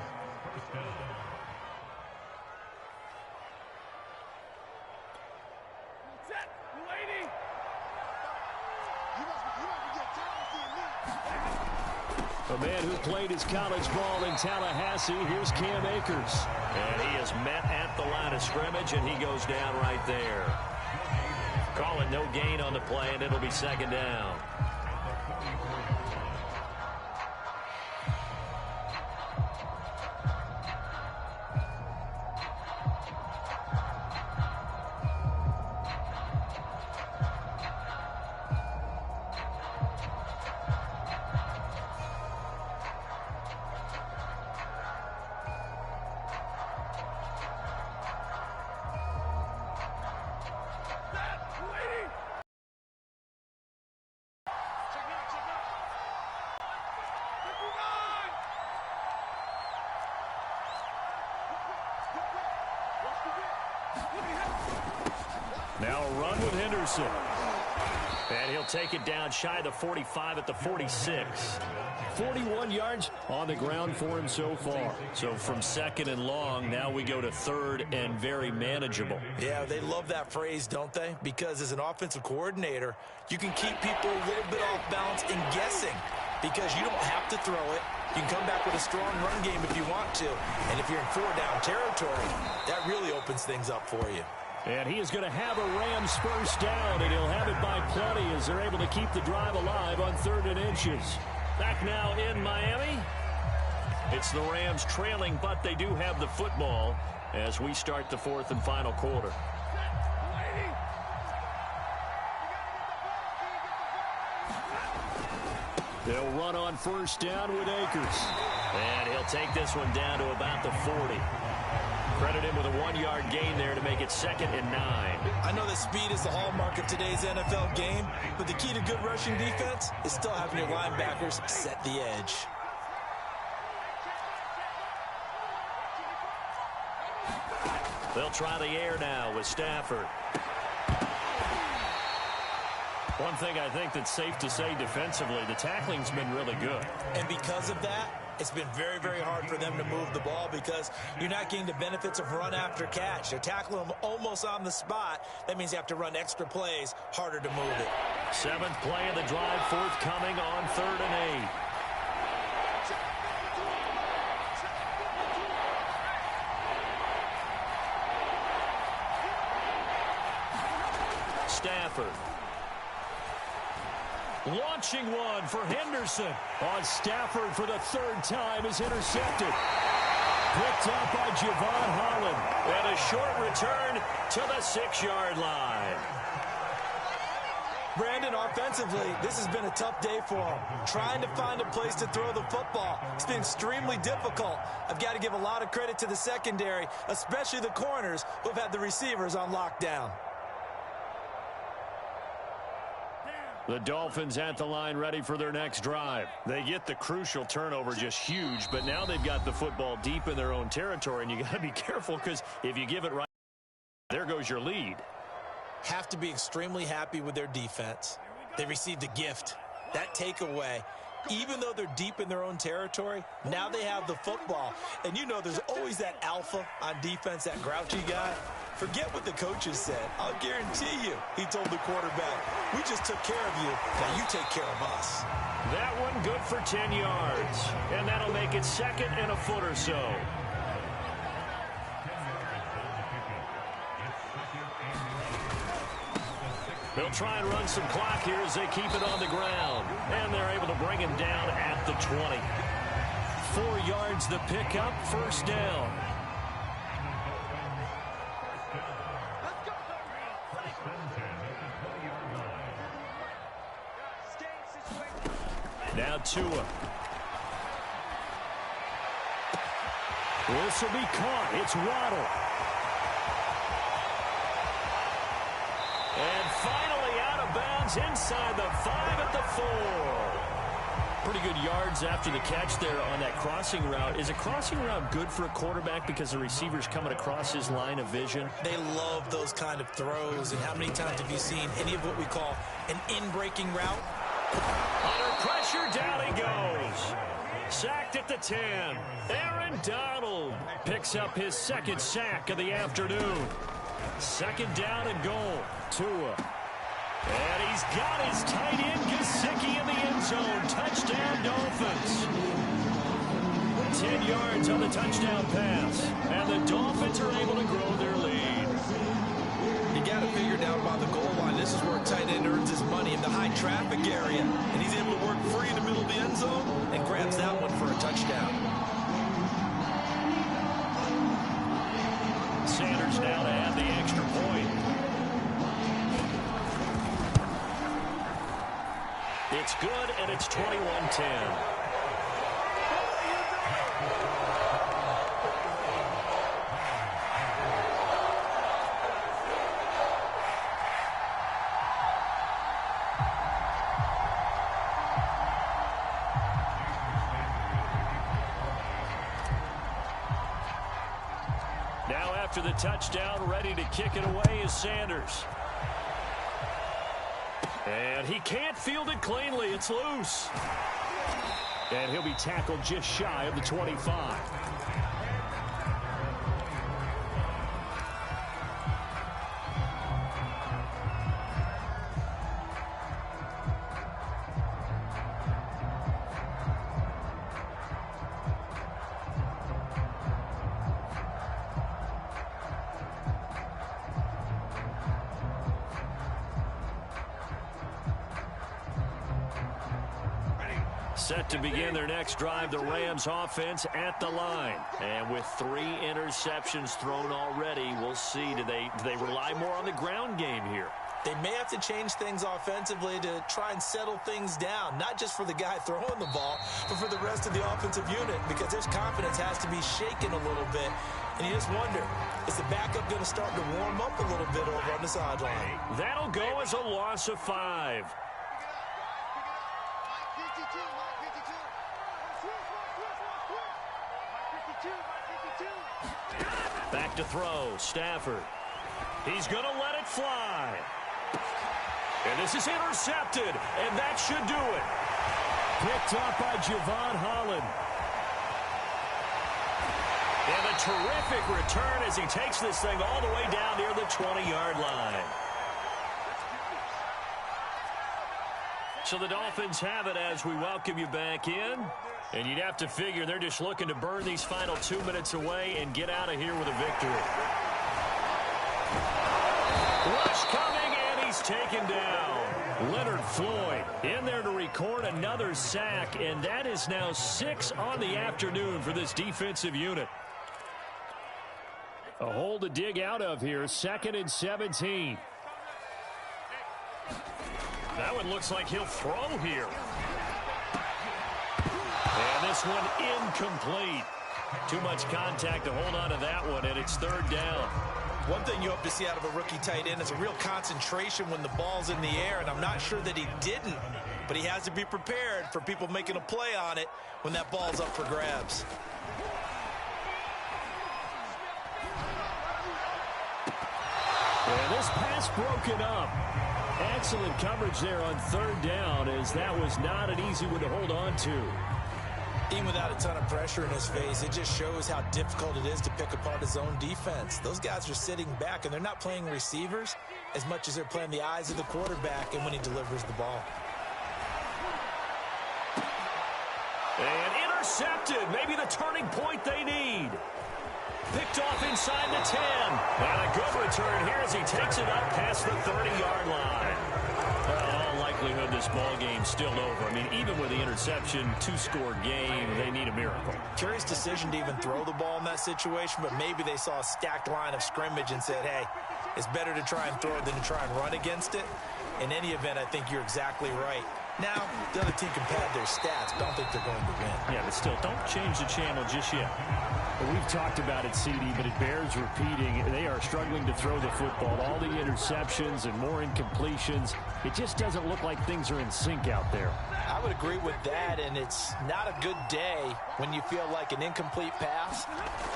A man who played his college ball in Tallahassee, here's Cam Akers. And he is met at the line of scrimmage, and he goes down right there. Call it no gain on the play, and it'll be 2nd down. Now a run with Henderson. And he'll take it down shy of the 45 at the 46. 41 yards on the ground for him so far. So from second and long, now we go to third and very manageable. Yeah, they love that phrase, don't they? Because as an offensive coordinator, you can keep people a little bit off balance and guessing because you don't have to throw it. You can come back with a strong run game if you want to. And if you're in four-down territory, that really opens things up for you. And he is going to have a Rams first down, and he'll have it by plenty as they're able to keep the drive alive on 3rd and inches. Back now in Miami. It's the Rams trailing, but they do have the football as we start the 4th and final quarter. They'll run on first down with Akers. And he'll take this one down to about the 40. Credit him with a 1-yard gain there to make it 2nd and 9. I know that speed is the hallmark of today's NFL game, but the key to good rushing defense is still having your linebackers set the edge. They'll try the air now with Stafford. One thing I think that's safe to say defensively, the tackling's been really good. And because of that, it's been very, very hard for them to move the ball because you're not getting the benefits of run after catch. They're tackling them almost on the spot. That means you have to run extra plays, harder to move it. 7th play of the drive forthcoming on 3rd and 8. Stafford. Launching one for Henderson. On Stafford for the 3rd time is intercepted. Picked up by Javon Holland. And a short return to the 6-yard line. Brandon, offensively, this has been a tough day for him. Trying to find a place to throw the football. It's been extremely difficult. I've got to give a lot of credit to the secondary, especially the corners who have had the receivers on lockdown. The Dolphins at the line ready for their next drive. They get the crucial turnover, just huge, but now they've got the football deep in their own territory, and you got to be careful because if you give it right, there goes your lead. Have to be extremely happy with their defense. They received a gift. That takeaway, even though they're deep in their own territory, now they have the football. And you know there's always that alpha on defense, that grouchy guy. Forget what the coaches said. I'll guarantee you, he told the quarterback, we just took care of you. Now you take care of us. That one good for 10 yards. And that'll make it 2nd and a foot or so. They'll try and run some clock here as they keep it on the ground. And they're able to bring him down at the 20. 4 yards the pickup, first down. Now Tua. This will be caught. It's Waddle. And finally out of bounds inside the 5 at the 4. Pretty good yards after the catch there on that crossing route. Is a crossing route good for a quarterback because the receiver's coming across his line of vision? They love those kind of throws. And how many times have you seen any of what we call an in-breaking route? Under pressure, down he goes. Sacked at the 10. Aaron Donald picks up his 2nd sack of the afternoon. 2nd down and goal. Tua. And he's got his tight end Gesicki in the end zone. Touchdown, Dolphins. 10 yards on the touchdown pass. And the Dolphins are able to grow their lead. You got to figure down by the goal line. This is where a tight end earns his money in the high traffic area. And he's able to work free in the middle of the end zone and grabs that one for a touchdown. Sanders now to add the extra point. It's good, and it's 21-10. Now after the touchdown, ready to kick it away is Sanders. And he can't field it cleanly. It's loose. And he'll be tackled just shy of the 25. Set to begin their next drive, the Rams offense at the line. And with 3 interceptions thrown already, we'll see, do they rely more on the ground game here? They may have to change things offensively to try and settle things down, not just for the guy throwing the ball, but for the rest of the offensive unit, because their confidence has to be shaken a little bit. And you just wonder, is the backup going to start to warm up a little bit over on the sideline? That'll go as a loss of 5. Back to throw, Stafford. He's going to let it fly. And this is intercepted, and that should do it. Picked up by Javon Holland. And a terrific return as he takes this thing all the way down near the 20-yard line. So the Dolphins have it as we welcome you back in. And you'd have to figure they're just looking to burn these final 2 minutes away and get out of here with a victory. Rush coming, and he's taken down. Leonard Floyd in there to record another sack, and that is now 6 on the afternoon for this defensive unit. A hole to dig out of here, 2nd and 17. That one looks like he'll throw here. And this one incomplete. Too much contact to hold on to that one, and it's 3rd down. One thing you hope to see out of a rookie tight end is a real concentration when the ball's in the air, and I'm not sure that he didn't, but he has to be prepared for people making a play on it when that ball's up for grabs. And this pass broken up. Excellent coverage there on 3rd down, as that was not an easy one to hold on to. Even without a ton of pressure in his face, it just shows how difficult it is to pick apart his own defense. Those guys are sitting back, and they're not playing receivers as much as they're playing the eyes of the quarterback and when he delivers the ball. And intercepted. Maybe the turning point they need. Picked off inside the 10. And a good return here as he takes it up past the 30-yard line. Well, in all likelihood, this ball game's still over. I mean, even with the interception, 2-score game, they need a miracle. Curious decision to even throw the ball in that situation, but maybe they saw a stacked line of scrimmage and said, hey, it's better to try and throw it than to try and run against it. In any event, I think you're exactly right. Now, the other team can pad their stats, but I don't think they're going to win. Yeah, but still, don't change the channel just yet. Well, we've talked about it, CD, but it bears repeating. They are struggling to throw the football. All the interceptions and more incompletions. It just doesn't look like things are in sync out there. I would agree with that, and it's not a good day when you feel like an incomplete pass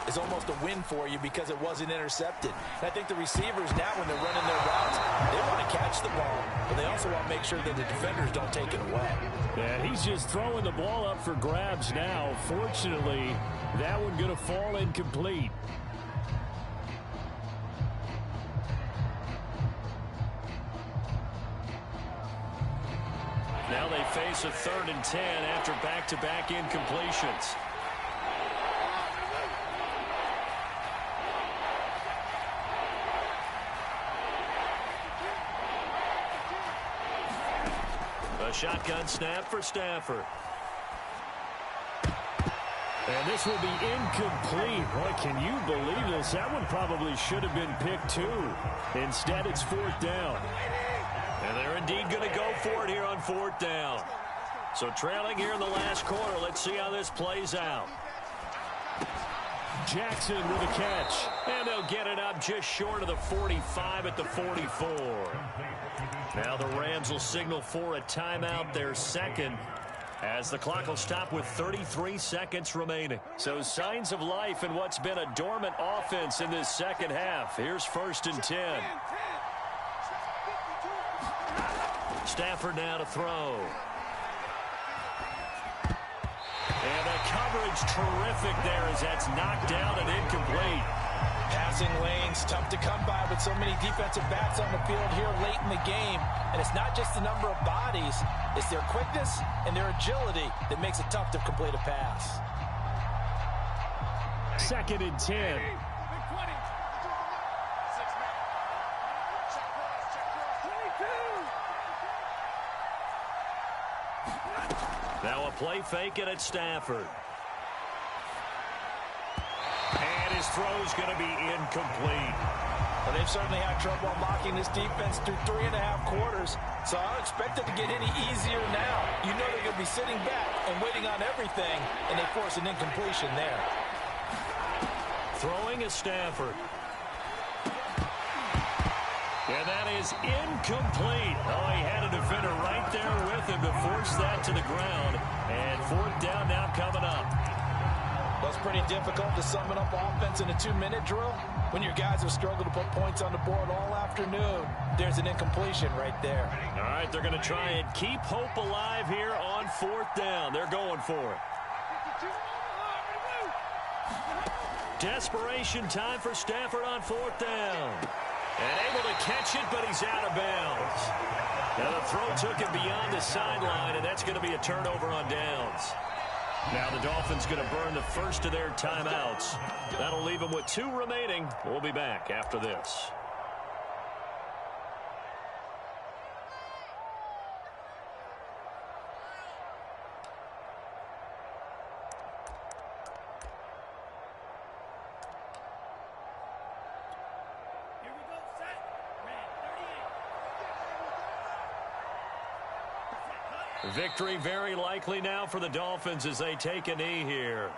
is almost a win for you because it wasn't intercepted. And I think the receivers now, when they're running their routes, they want to catch the ball, but they also want to make sure that the defenders don't take it away. Yeah, he's just throwing the ball up for grabs now. Fortunately, that one going to fall incomplete. Now they face a 3rd and 10 after back-to-back incompletions. A shotgun snap for Stafford. And this will be incomplete. Boy, can you believe this? That one probably should have been picked too. Instead, it's 4th down. And they're indeed going to go for it here on 4th down. So trailing here in the last quarter. Let's see how this plays out. Jackson with a catch. And they'll get it up just short of the 45 at the 44. Now the Rams will signal for a timeout, their second. as the clock will stop with 33 seconds remaining. So signs of life in what's been a dormant offense in this second half. Here's 1st and 10. Stafford now to throw. And the coverage terrific there as that's knocked down and incomplete. Passing lanes, tough to come by with so many defensive backs on the field here late in the game. And it's not just the number of bodies, it's their quickness and their agility that makes it tough to complete a pass. 2nd and 10. Now a play fake and it's Stafford. And his throw's going to be incomplete. Well, they've certainly had trouble unlocking this defense through 3.5 quarters, so I don't expect it to get any easier now. You know they're going to be sitting back and waiting on everything, and they force an incompletion there. Throwing is Stafford. And that is incomplete. Oh, he had a defender right there with him to force that to the ground. And 4th down now coming up. Well, it's pretty difficult to sum up offense in a 2-minute drill when your guys have struggled to put points on the board all afternoon. There's an incompletion right there. All right, they're going to try and keep hope alive here on 4th down. They're going for it. Desperation time for Stafford on 4th down. And able to catch it, but he's out of bounds. Now the throw took him beyond the sideline, and that's going to be a turnover on downs. Now the Dolphins going to burn the first of their timeouts. That'll leave them with 2 remaining. We'll be back after this. Victory very likely now for the Dolphins as they take a knee here.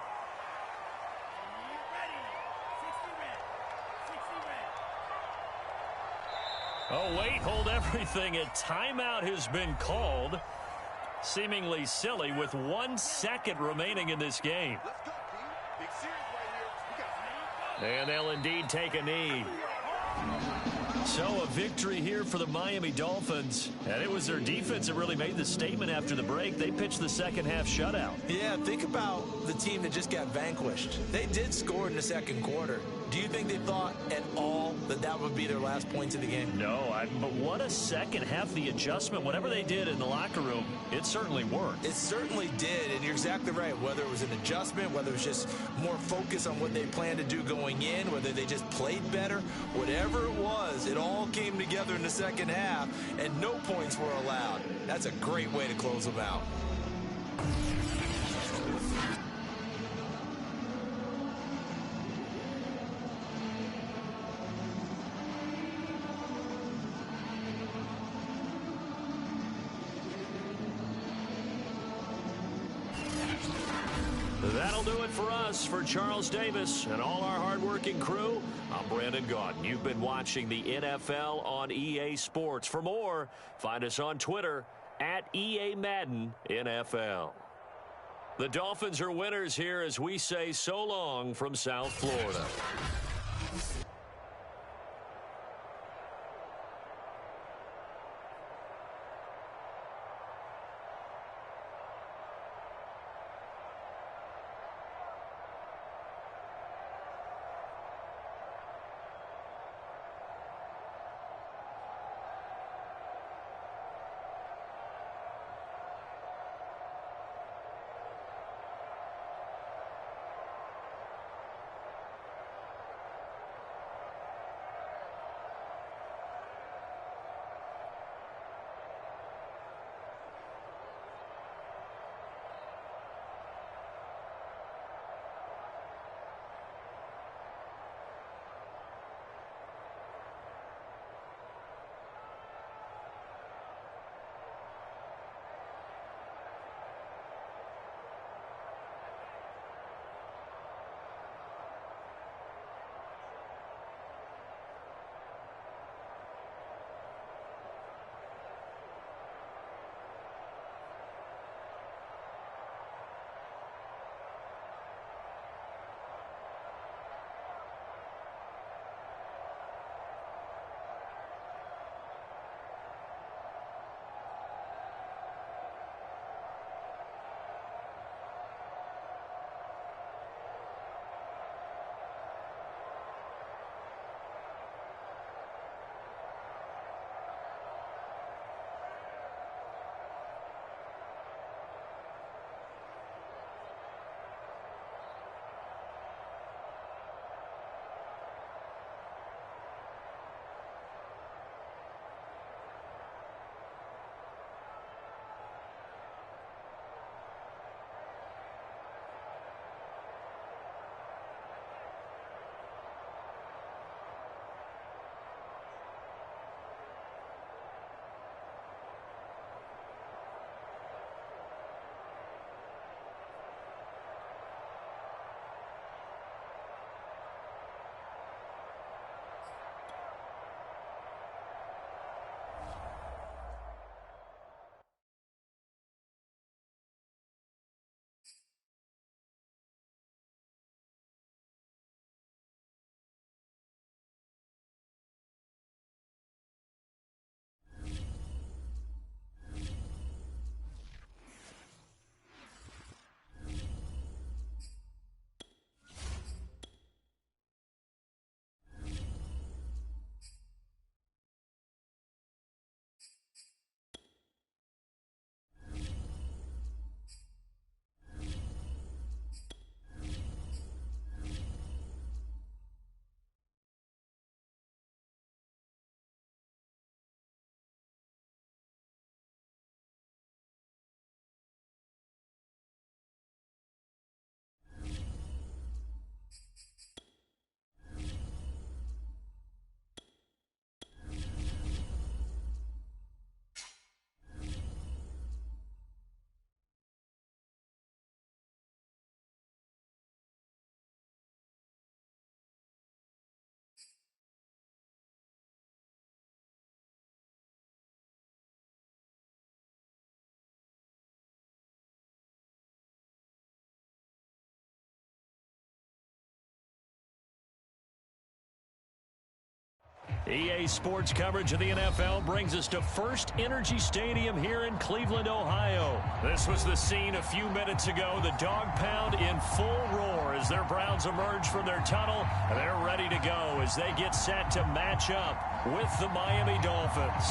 Oh, wait, hold everything. A timeout has been called. Seemingly silly with 1 second remaining in this game. And they'll indeed take a knee. So a victory here for the Miami Dolphins. And it was their defense that really made the statement after the break. They pitched the second half shutout. Yeah, think about the team that just got vanquished. They did score in the second quarter. Do you think they thought at all that that would be their last points of the game? No, but what a second half. The adjustment, whatever they did in the locker room, it certainly worked. It certainly did, and you're exactly right. Whether it was an adjustment, whether it was just more focus on what they planned to do going in, whether they just played better, whatever it was, it all came together in the second half, and no points were allowed. That's a great way to close them out. That'll do it for us. For Charles Davis and all our hardworking crew, I'm Brandon Gaudin. You've been watching the NFL on EA Sports. For more, find us on Twitter at EA Madden NFL. The Dolphins are winners here as we say so long from South Florida. EA Sports coverage of the NFL brings us to First Energy Stadium here in Cleveland, Ohio. This was the scene a few minutes ago. The dog pound in full roar as their Browns emerge from their tunnel. They're ready to go as they get set to match up with the Miami Dolphins.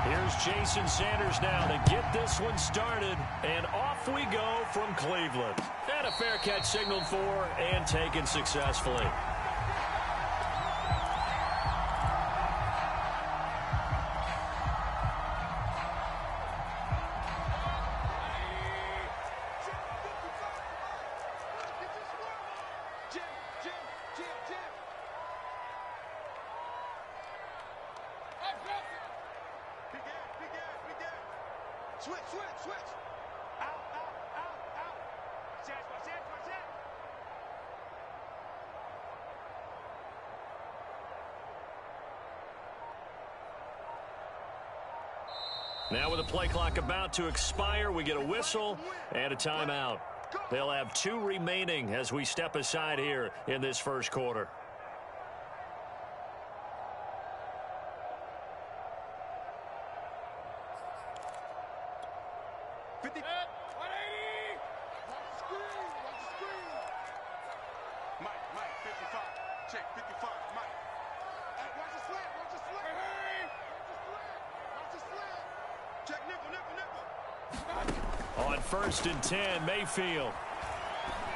Here's Jason Sanders now to get this one started, and off we go from Cleveland. And a fair catch signaled for and taken successfully. Now with the play clock about to expire, we get a whistle and a timeout. They'll have 2 remaining as we step aside here in this first quarter. On 1st and 10, Mayfield.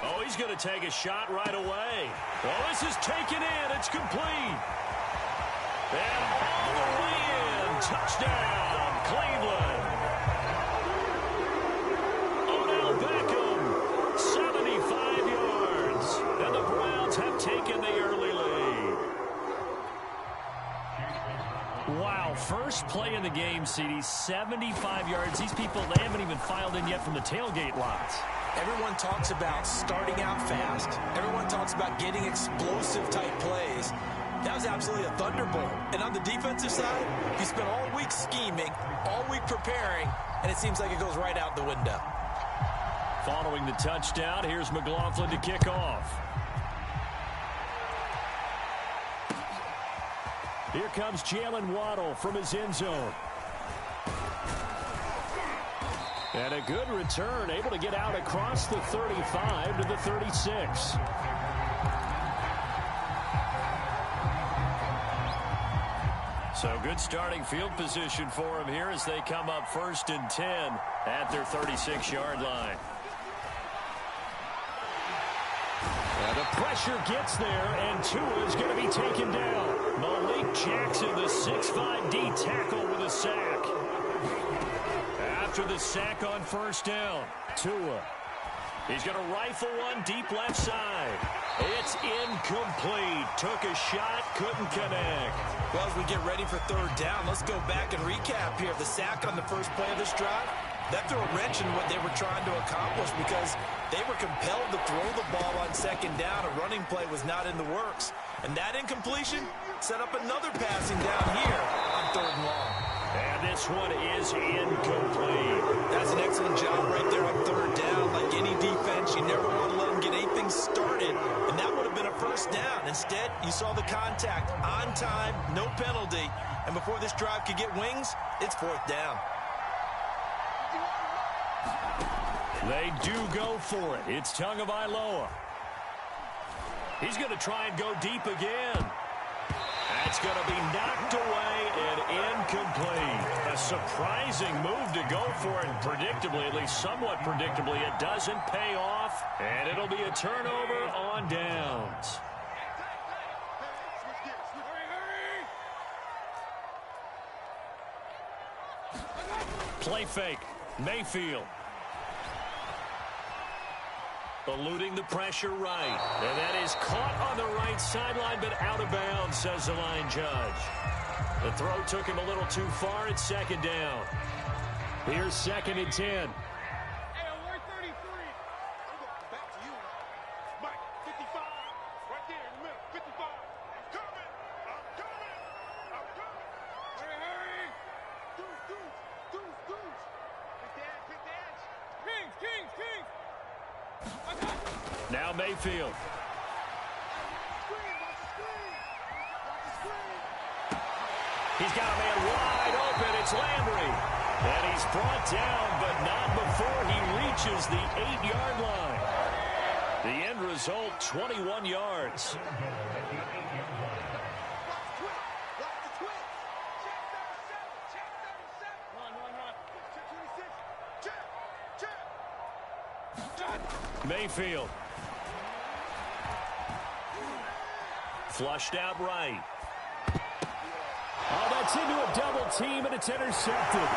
Oh, he's going to take a shot right away. Oh, this is taken in. It's complete. And all the way in. Touchdown, Cleveland. Odell Beckham, 75 yards. And the Browns have taken the early lead. Wow, first play in the game, CD, 75 yards. These people, they haven't even filed in yet from the tailgate lots. Everyone talks about starting out fast. Everyone talks about getting explosive-type plays. That was absolutely a thunderbolt. And on the defensive side, you spent all week scheming, all week preparing, and it seems like it goes right out the window. Following the touchdown, here's McLaughlin to kick off. Here comes Jalen Waddle from his end zone. And a good return, able to get out across the 35 to the 36. So good starting field position for him here as they come up 1st and 10 at their 36-yard line. And the pressure gets there, and Tua is going to be taken down. Malik Jackson, the 6'5" D tackle with a sack. After the sack on 1st down, Tua. He's going to rifle one deep left side. It's incomplete. Took a shot, couldn't connect. Well, as we get ready for 3rd down, let's go back and recap here. The sack on the first play of this drive, that threw a wrench in what they were trying to accomplish because they were compelled to throw the ball on 2nd down. A running play was not in the works. And that incompletion set up another passing down here on 3rd and long. And this one is incomplete. That's an excellent job right there on 3rd down. Like any defense, you never want to let them get anything started. And that would have been a 1st down. Instead, you saw the contact on time, no penalty. And before this drive could get wings, it's 4th down. They do go for it. It's Tagovailoa. He's going to try and go deep again. That's going to be knocked away and incomplete. A surprising move to go for it, and predictably, at least somewhat predictably, it doesn't pay off, and it'll be a turnover on downs. Play fake. Mayfield. Eluding the pressure right. And that is caught on the right sideline, but out of bounds, says the line judge. The throw took him a little too far. It's 2nd down. Here's 2nd and 10. Now Mayfield. He's got a man wide open. It's Landry. And he's brought down, but not before he reaches the 8-yard line. The end result, 21 yards. Mayfield. Flushed out right. Oh, that's into a double team, and it's intercepted.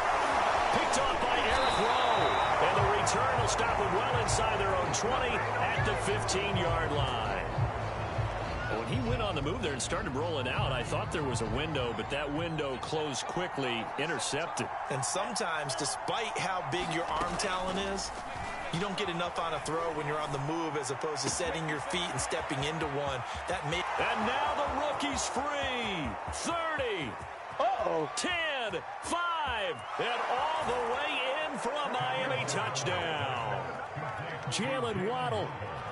Picked off by Eric Rowe. And the return will stop them well inside their own 20 at the 15-yard line. When he went on the move there and started rolling out, I thought there was a window, but that window closed quickly, intercepted. And sometimes, despite how big your arm talent is, you don't get enough on a throw when you're on the move as opposed to setting your feet and stepping into one. And now the rookie's free. 30. Uh-oh. 10. 5. And all the way in for a Miami touchdown. Jalen Waddle,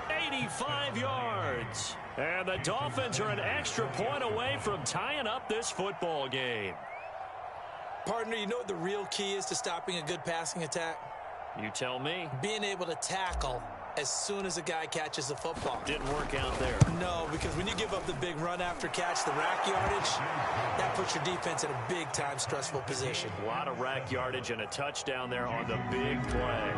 85 yards. And the Dolphins are an extra point away from tying up this football game. Partner, you know what the real key is to stopping a good passing attack? You tell me. Being able to tackle as soon as a guy catches the football. Didn't work out there. No, because when you give up the big run after catch, the rack yardage, that puts your defense in a big-time stressful position. A lot of rack yardage and a touchdown there on the big play.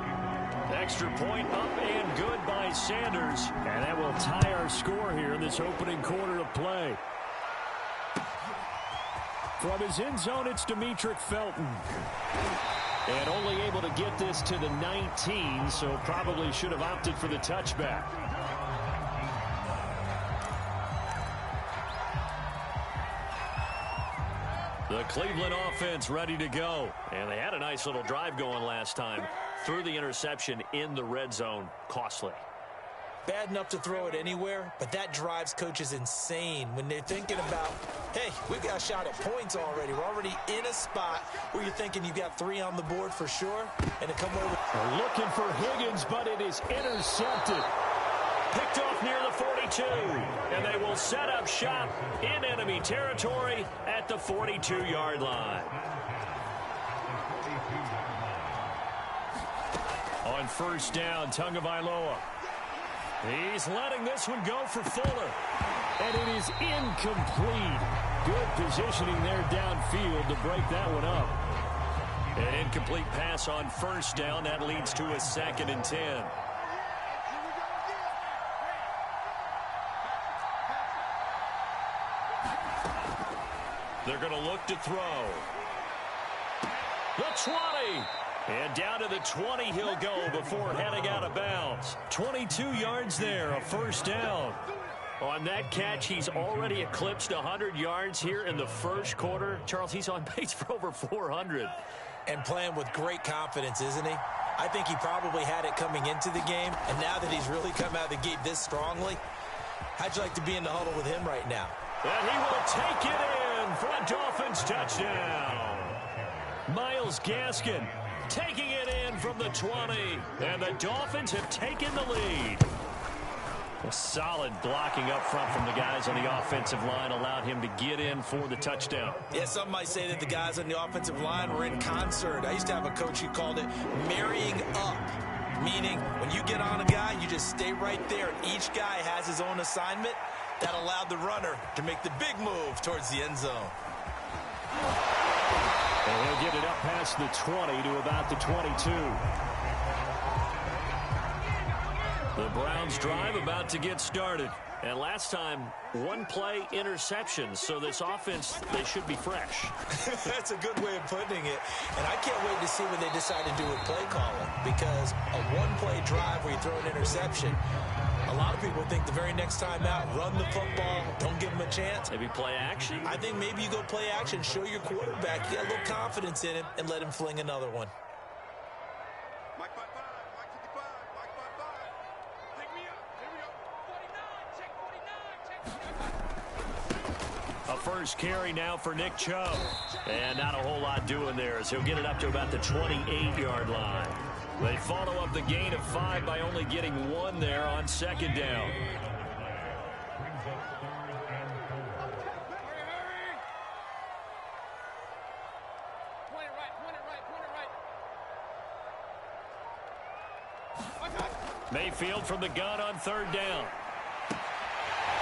Extra point up and good by Sanders. And that will tie our score here in this opening quarter of play. From his end zone, it's Demetric Felton. And only able to get this to the 19, so probably should have opted for the touchback. The Cleveland offense ready to go. And they had a nice little drive going last time. Threw the interception in the red zone. Costly. Bad enough to throw it anywhere, but that drives coaches insane when they're thinking about, hey, we've got a shot at points already. We're already in a spot where you're thinking you've got 3 on the board for sure, and to come over. They're looking for Higgins, but it is intercepted. Picked off near the 42, and they will set up shop in enemy territory at the 42-yard line. On first down, Tagovailoa. He's letting this one go for Fuller. And it is incomplete. Good positioning there downfield to break that one up. An incomplete pass on first down. That leads to a 2nd and 10. They're going to look to throw. The 20. And down to the 20 he'll go before heading out of bounds. 22 yards there, a first down. On that catch, he's already eclipsed 100 yards here in the first quarter. Charles, he's on pace for over 400. And playing with great confidence, isn't he? I think he probably had it coming into the game, and now that he's really come out of the gate this strongly, how'd you like to be in the huddle with him right now? And he will take it in for a Dolphins touchdown. Myles Gaskin taking it in from the 20, and the Dolphins have taken the lead. A solid blocking up front from the guys on the offensive line allowed him to get in for the touchdown. Yeah, some might say that the guys on the offensive line were in concert. I used to have a coach who called it marrying up, meaning when you get on a guy, you just stay right there, and each guy has his own assignment. That allowed the runner to make the big move towards the end zone. And he'll get it up past the 20 to about the 22. The Browns drive about to get started. And last time, one play interception. So this offense, they should be fresh. That's a good way of putting it. And I can't wait to see what they decide to do with play calling. Because a one-play drive where you throw an interception, a lot of people think the very next time out, run the football, don't give him a chance. Maybe play action? I think maybe you go play action, show your quarterback, you got a little confidence in him, and let him fling another one. Mike 55, Mike 55, Mike 55. Take me up, here we go. 49, check 49, check. A first carry now for Nick Chubb. And not a whole lot doing there as he'll get it up to about the 28-yard line. They follow up the gain of 5 by only getting 1 there on second down. Mayfield from the gun on third down.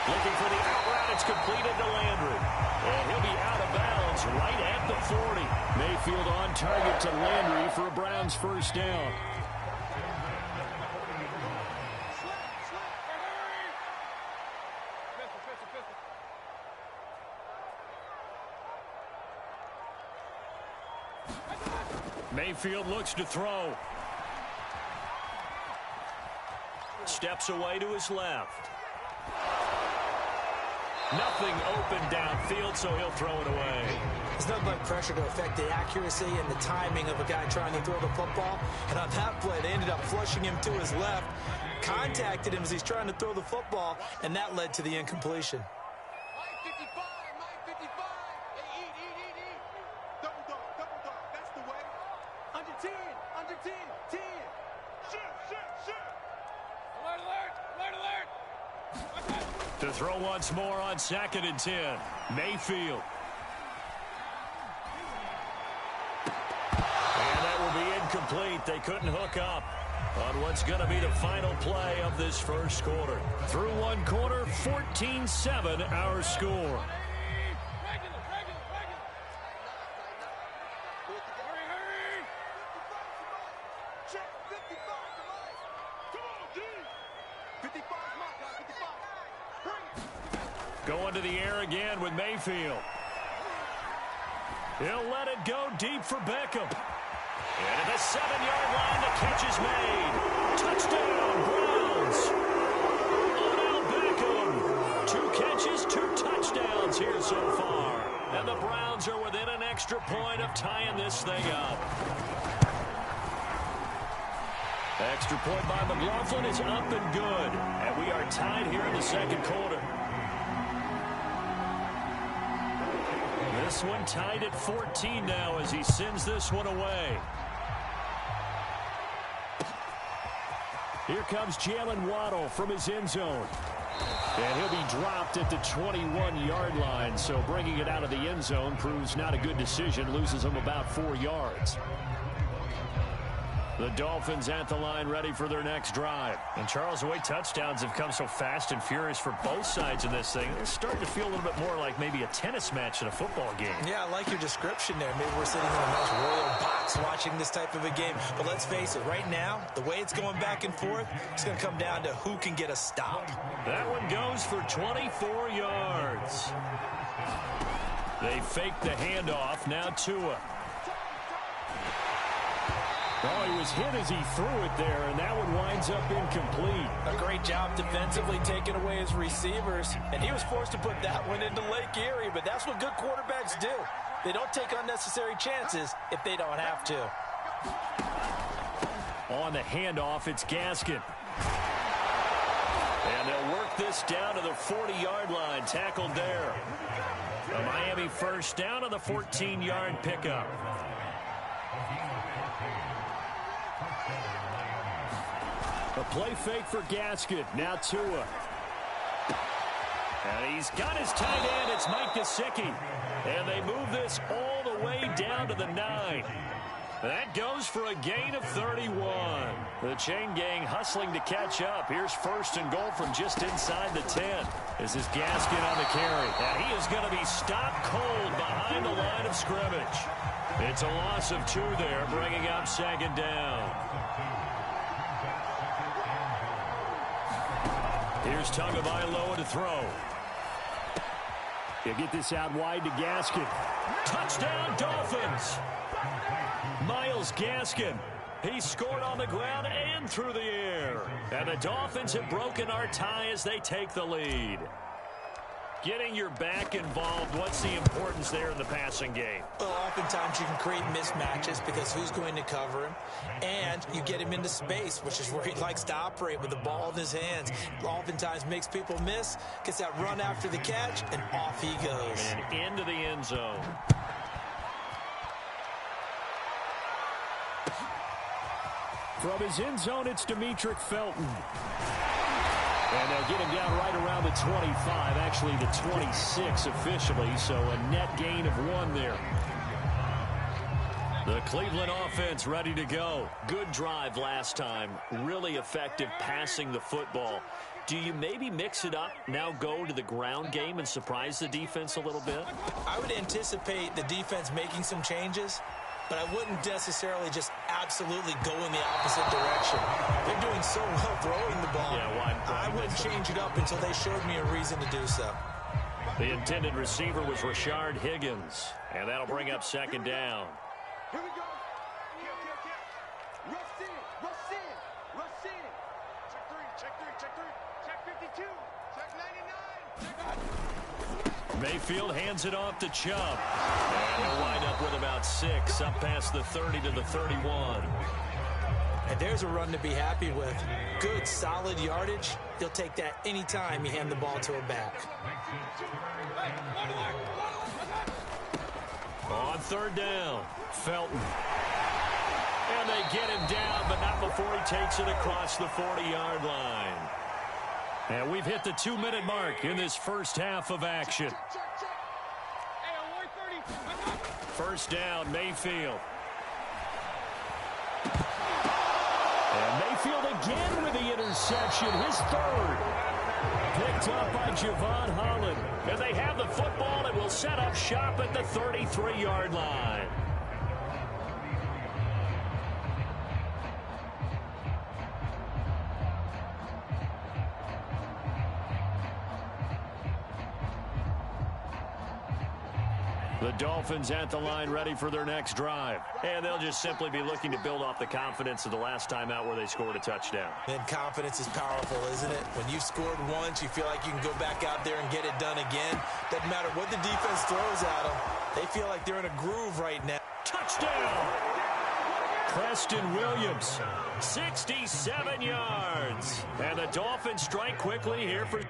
Looking for the out route. It's completed to Landry. And he'll be out of bounds right at the 40. Mayfield on target to Landry for a Browns first down. Mayfield looks to throw. Steps away to his left. Nothing open downfield, so he'll throw it away. There's nothing but pressure to affect the accuracy and the timing of a guy trying to throw the football. And on that play, they ended up flushing him to his left, contacted him as he's trying to throw the football, and that led to the incompletion. Mike 55, Mike 55. Hey, eat. Double dog, that's the way. Under 10, 10. Shoot. Alert. To throw once more on 2nd and 10. Mayfield. And that will be incomplete. They couldn't hook up on what's going to be the final play of this first quarter. Through one quarter, 14-7 our score. Going to the air again with Mayfield. He'll let it go deep for Beckham. And at the 7-yard line, the catch is made. Touchdown, Browns. Odell Beckham. 2 catches, 2 touchdowns here so far. And the Browns are within an extra point of tying this thing up. Extra point by McLaughlin is up and good. And we are tied here in the second quarter. This one tied at 14 now as he sends this one away. Here comes Jalen Waddle from his end zone. And he'll be dropped at the 21-yard line, so bringing it out of the end zone proves not a good decision, loses him about 4 yards. The Dolphins at the line ready for their next drive. And Charles, the way touchdowns have come so fast and furious for both sides of this thing, it's starting to feel a little bit more like maybe a tennis match in a football game. Yeah, I like your description there. Maybe we're sitting in a nice royal box watching this type of a game. But let's face it, right now, the way it's going back and forth, it's going to come down to who can get a stop. That one goes for 24 yards. They fake the handoff. Now Tua. Oh, he was hit as he threw it there, and that one winds up incomplete. A great job defensively taking away his receivers, and he was forced to put that one into Lake Erie, but that's what good quarterbacks do. They don't take unnecessary chances if they don't have to. On the handoff, it's Gaskin. And they'll work this down to the 40-yard line, tackled there. A Miami first down on the 14-yard pickup. A play fake for Gaskin. Now Tua. And he's got his tight end. It's Mike Gesicki. And they move this all the way down to the 9. That goes for a gain of 31. The chain gang hustling to catch up. Here's 1st and goal from just inside the 10. This is Gaskin on the carry. And he is going to be stopped cold behind the line of scrimmage. It's a loss of 2 there, bringing up 2nd down. Here's Tagovailoa to throw. He'll get this out wide to Gaskin. Touchdown, Dolphins! Myles Gaskin. He scored on the ground and through the air. And the Dolphins have broken our tie as they take the lead. Getting your back involved, what's the importance there in the passing game? Well, oftentimes you can create mismatches because who's going to cover him? And you get him into space, which is where he likes to operate with the ball in his hands. Oftentimes makes people miss, gets that run after the catch, and off he goes. And into the end zone. From his end zone, it's Demetric Felton. And they'll get him down right around the 25, actually the 26 officially, so a net gain of 1 there. The Cleveland offense ready to go. Good drive last time. Really effective passing the football. Do you maybe mix it up, now go to the ground game and surprise the defense a little bit? I would anticipate the defense making some changes, but I wouldn't necessarily just absolutely go in the opposite direction. They're doing so well throwing the ball. Yeah, I wouldn't change it up until they showed me a reason to do so. The intended receiver was Rashard Higgins, and that'll bring up second down. Here we go. Rush in. Rush in. Rush in. Check 3. Check 3. Check 3. Check 52. Check 99. Mayfield hands it off to Chubb. And he'll wind up with about 6, up past the 30 to the 31. And there's a run to be happy with. Good, solid yardage. He'll take that anytime you hand the ball to a back. On third down, Felton. And they get him down, but not before he takes it across the 40-yard line. And we've hit the 2-minute mark in this first half of action. First down, Mayfield. And Mayfield again with the interception, his third. Picked up by Javon Holland. And they have the football and will set up shop at the 33-yard line. The Dolphins at the line ready for their next drive. And they'll just simply be looking to build off the confidence of the last time out where they scored a touchdown. And confidence is powerful, isn't it? When you've scored once, you feel like you can go back out there and get it done again. Doesn't matter what the defense throws at them. They feel like they're in a groove right now. Touchdown! Preston Williams, 67 yards. And the Dolphins strike quickly here for...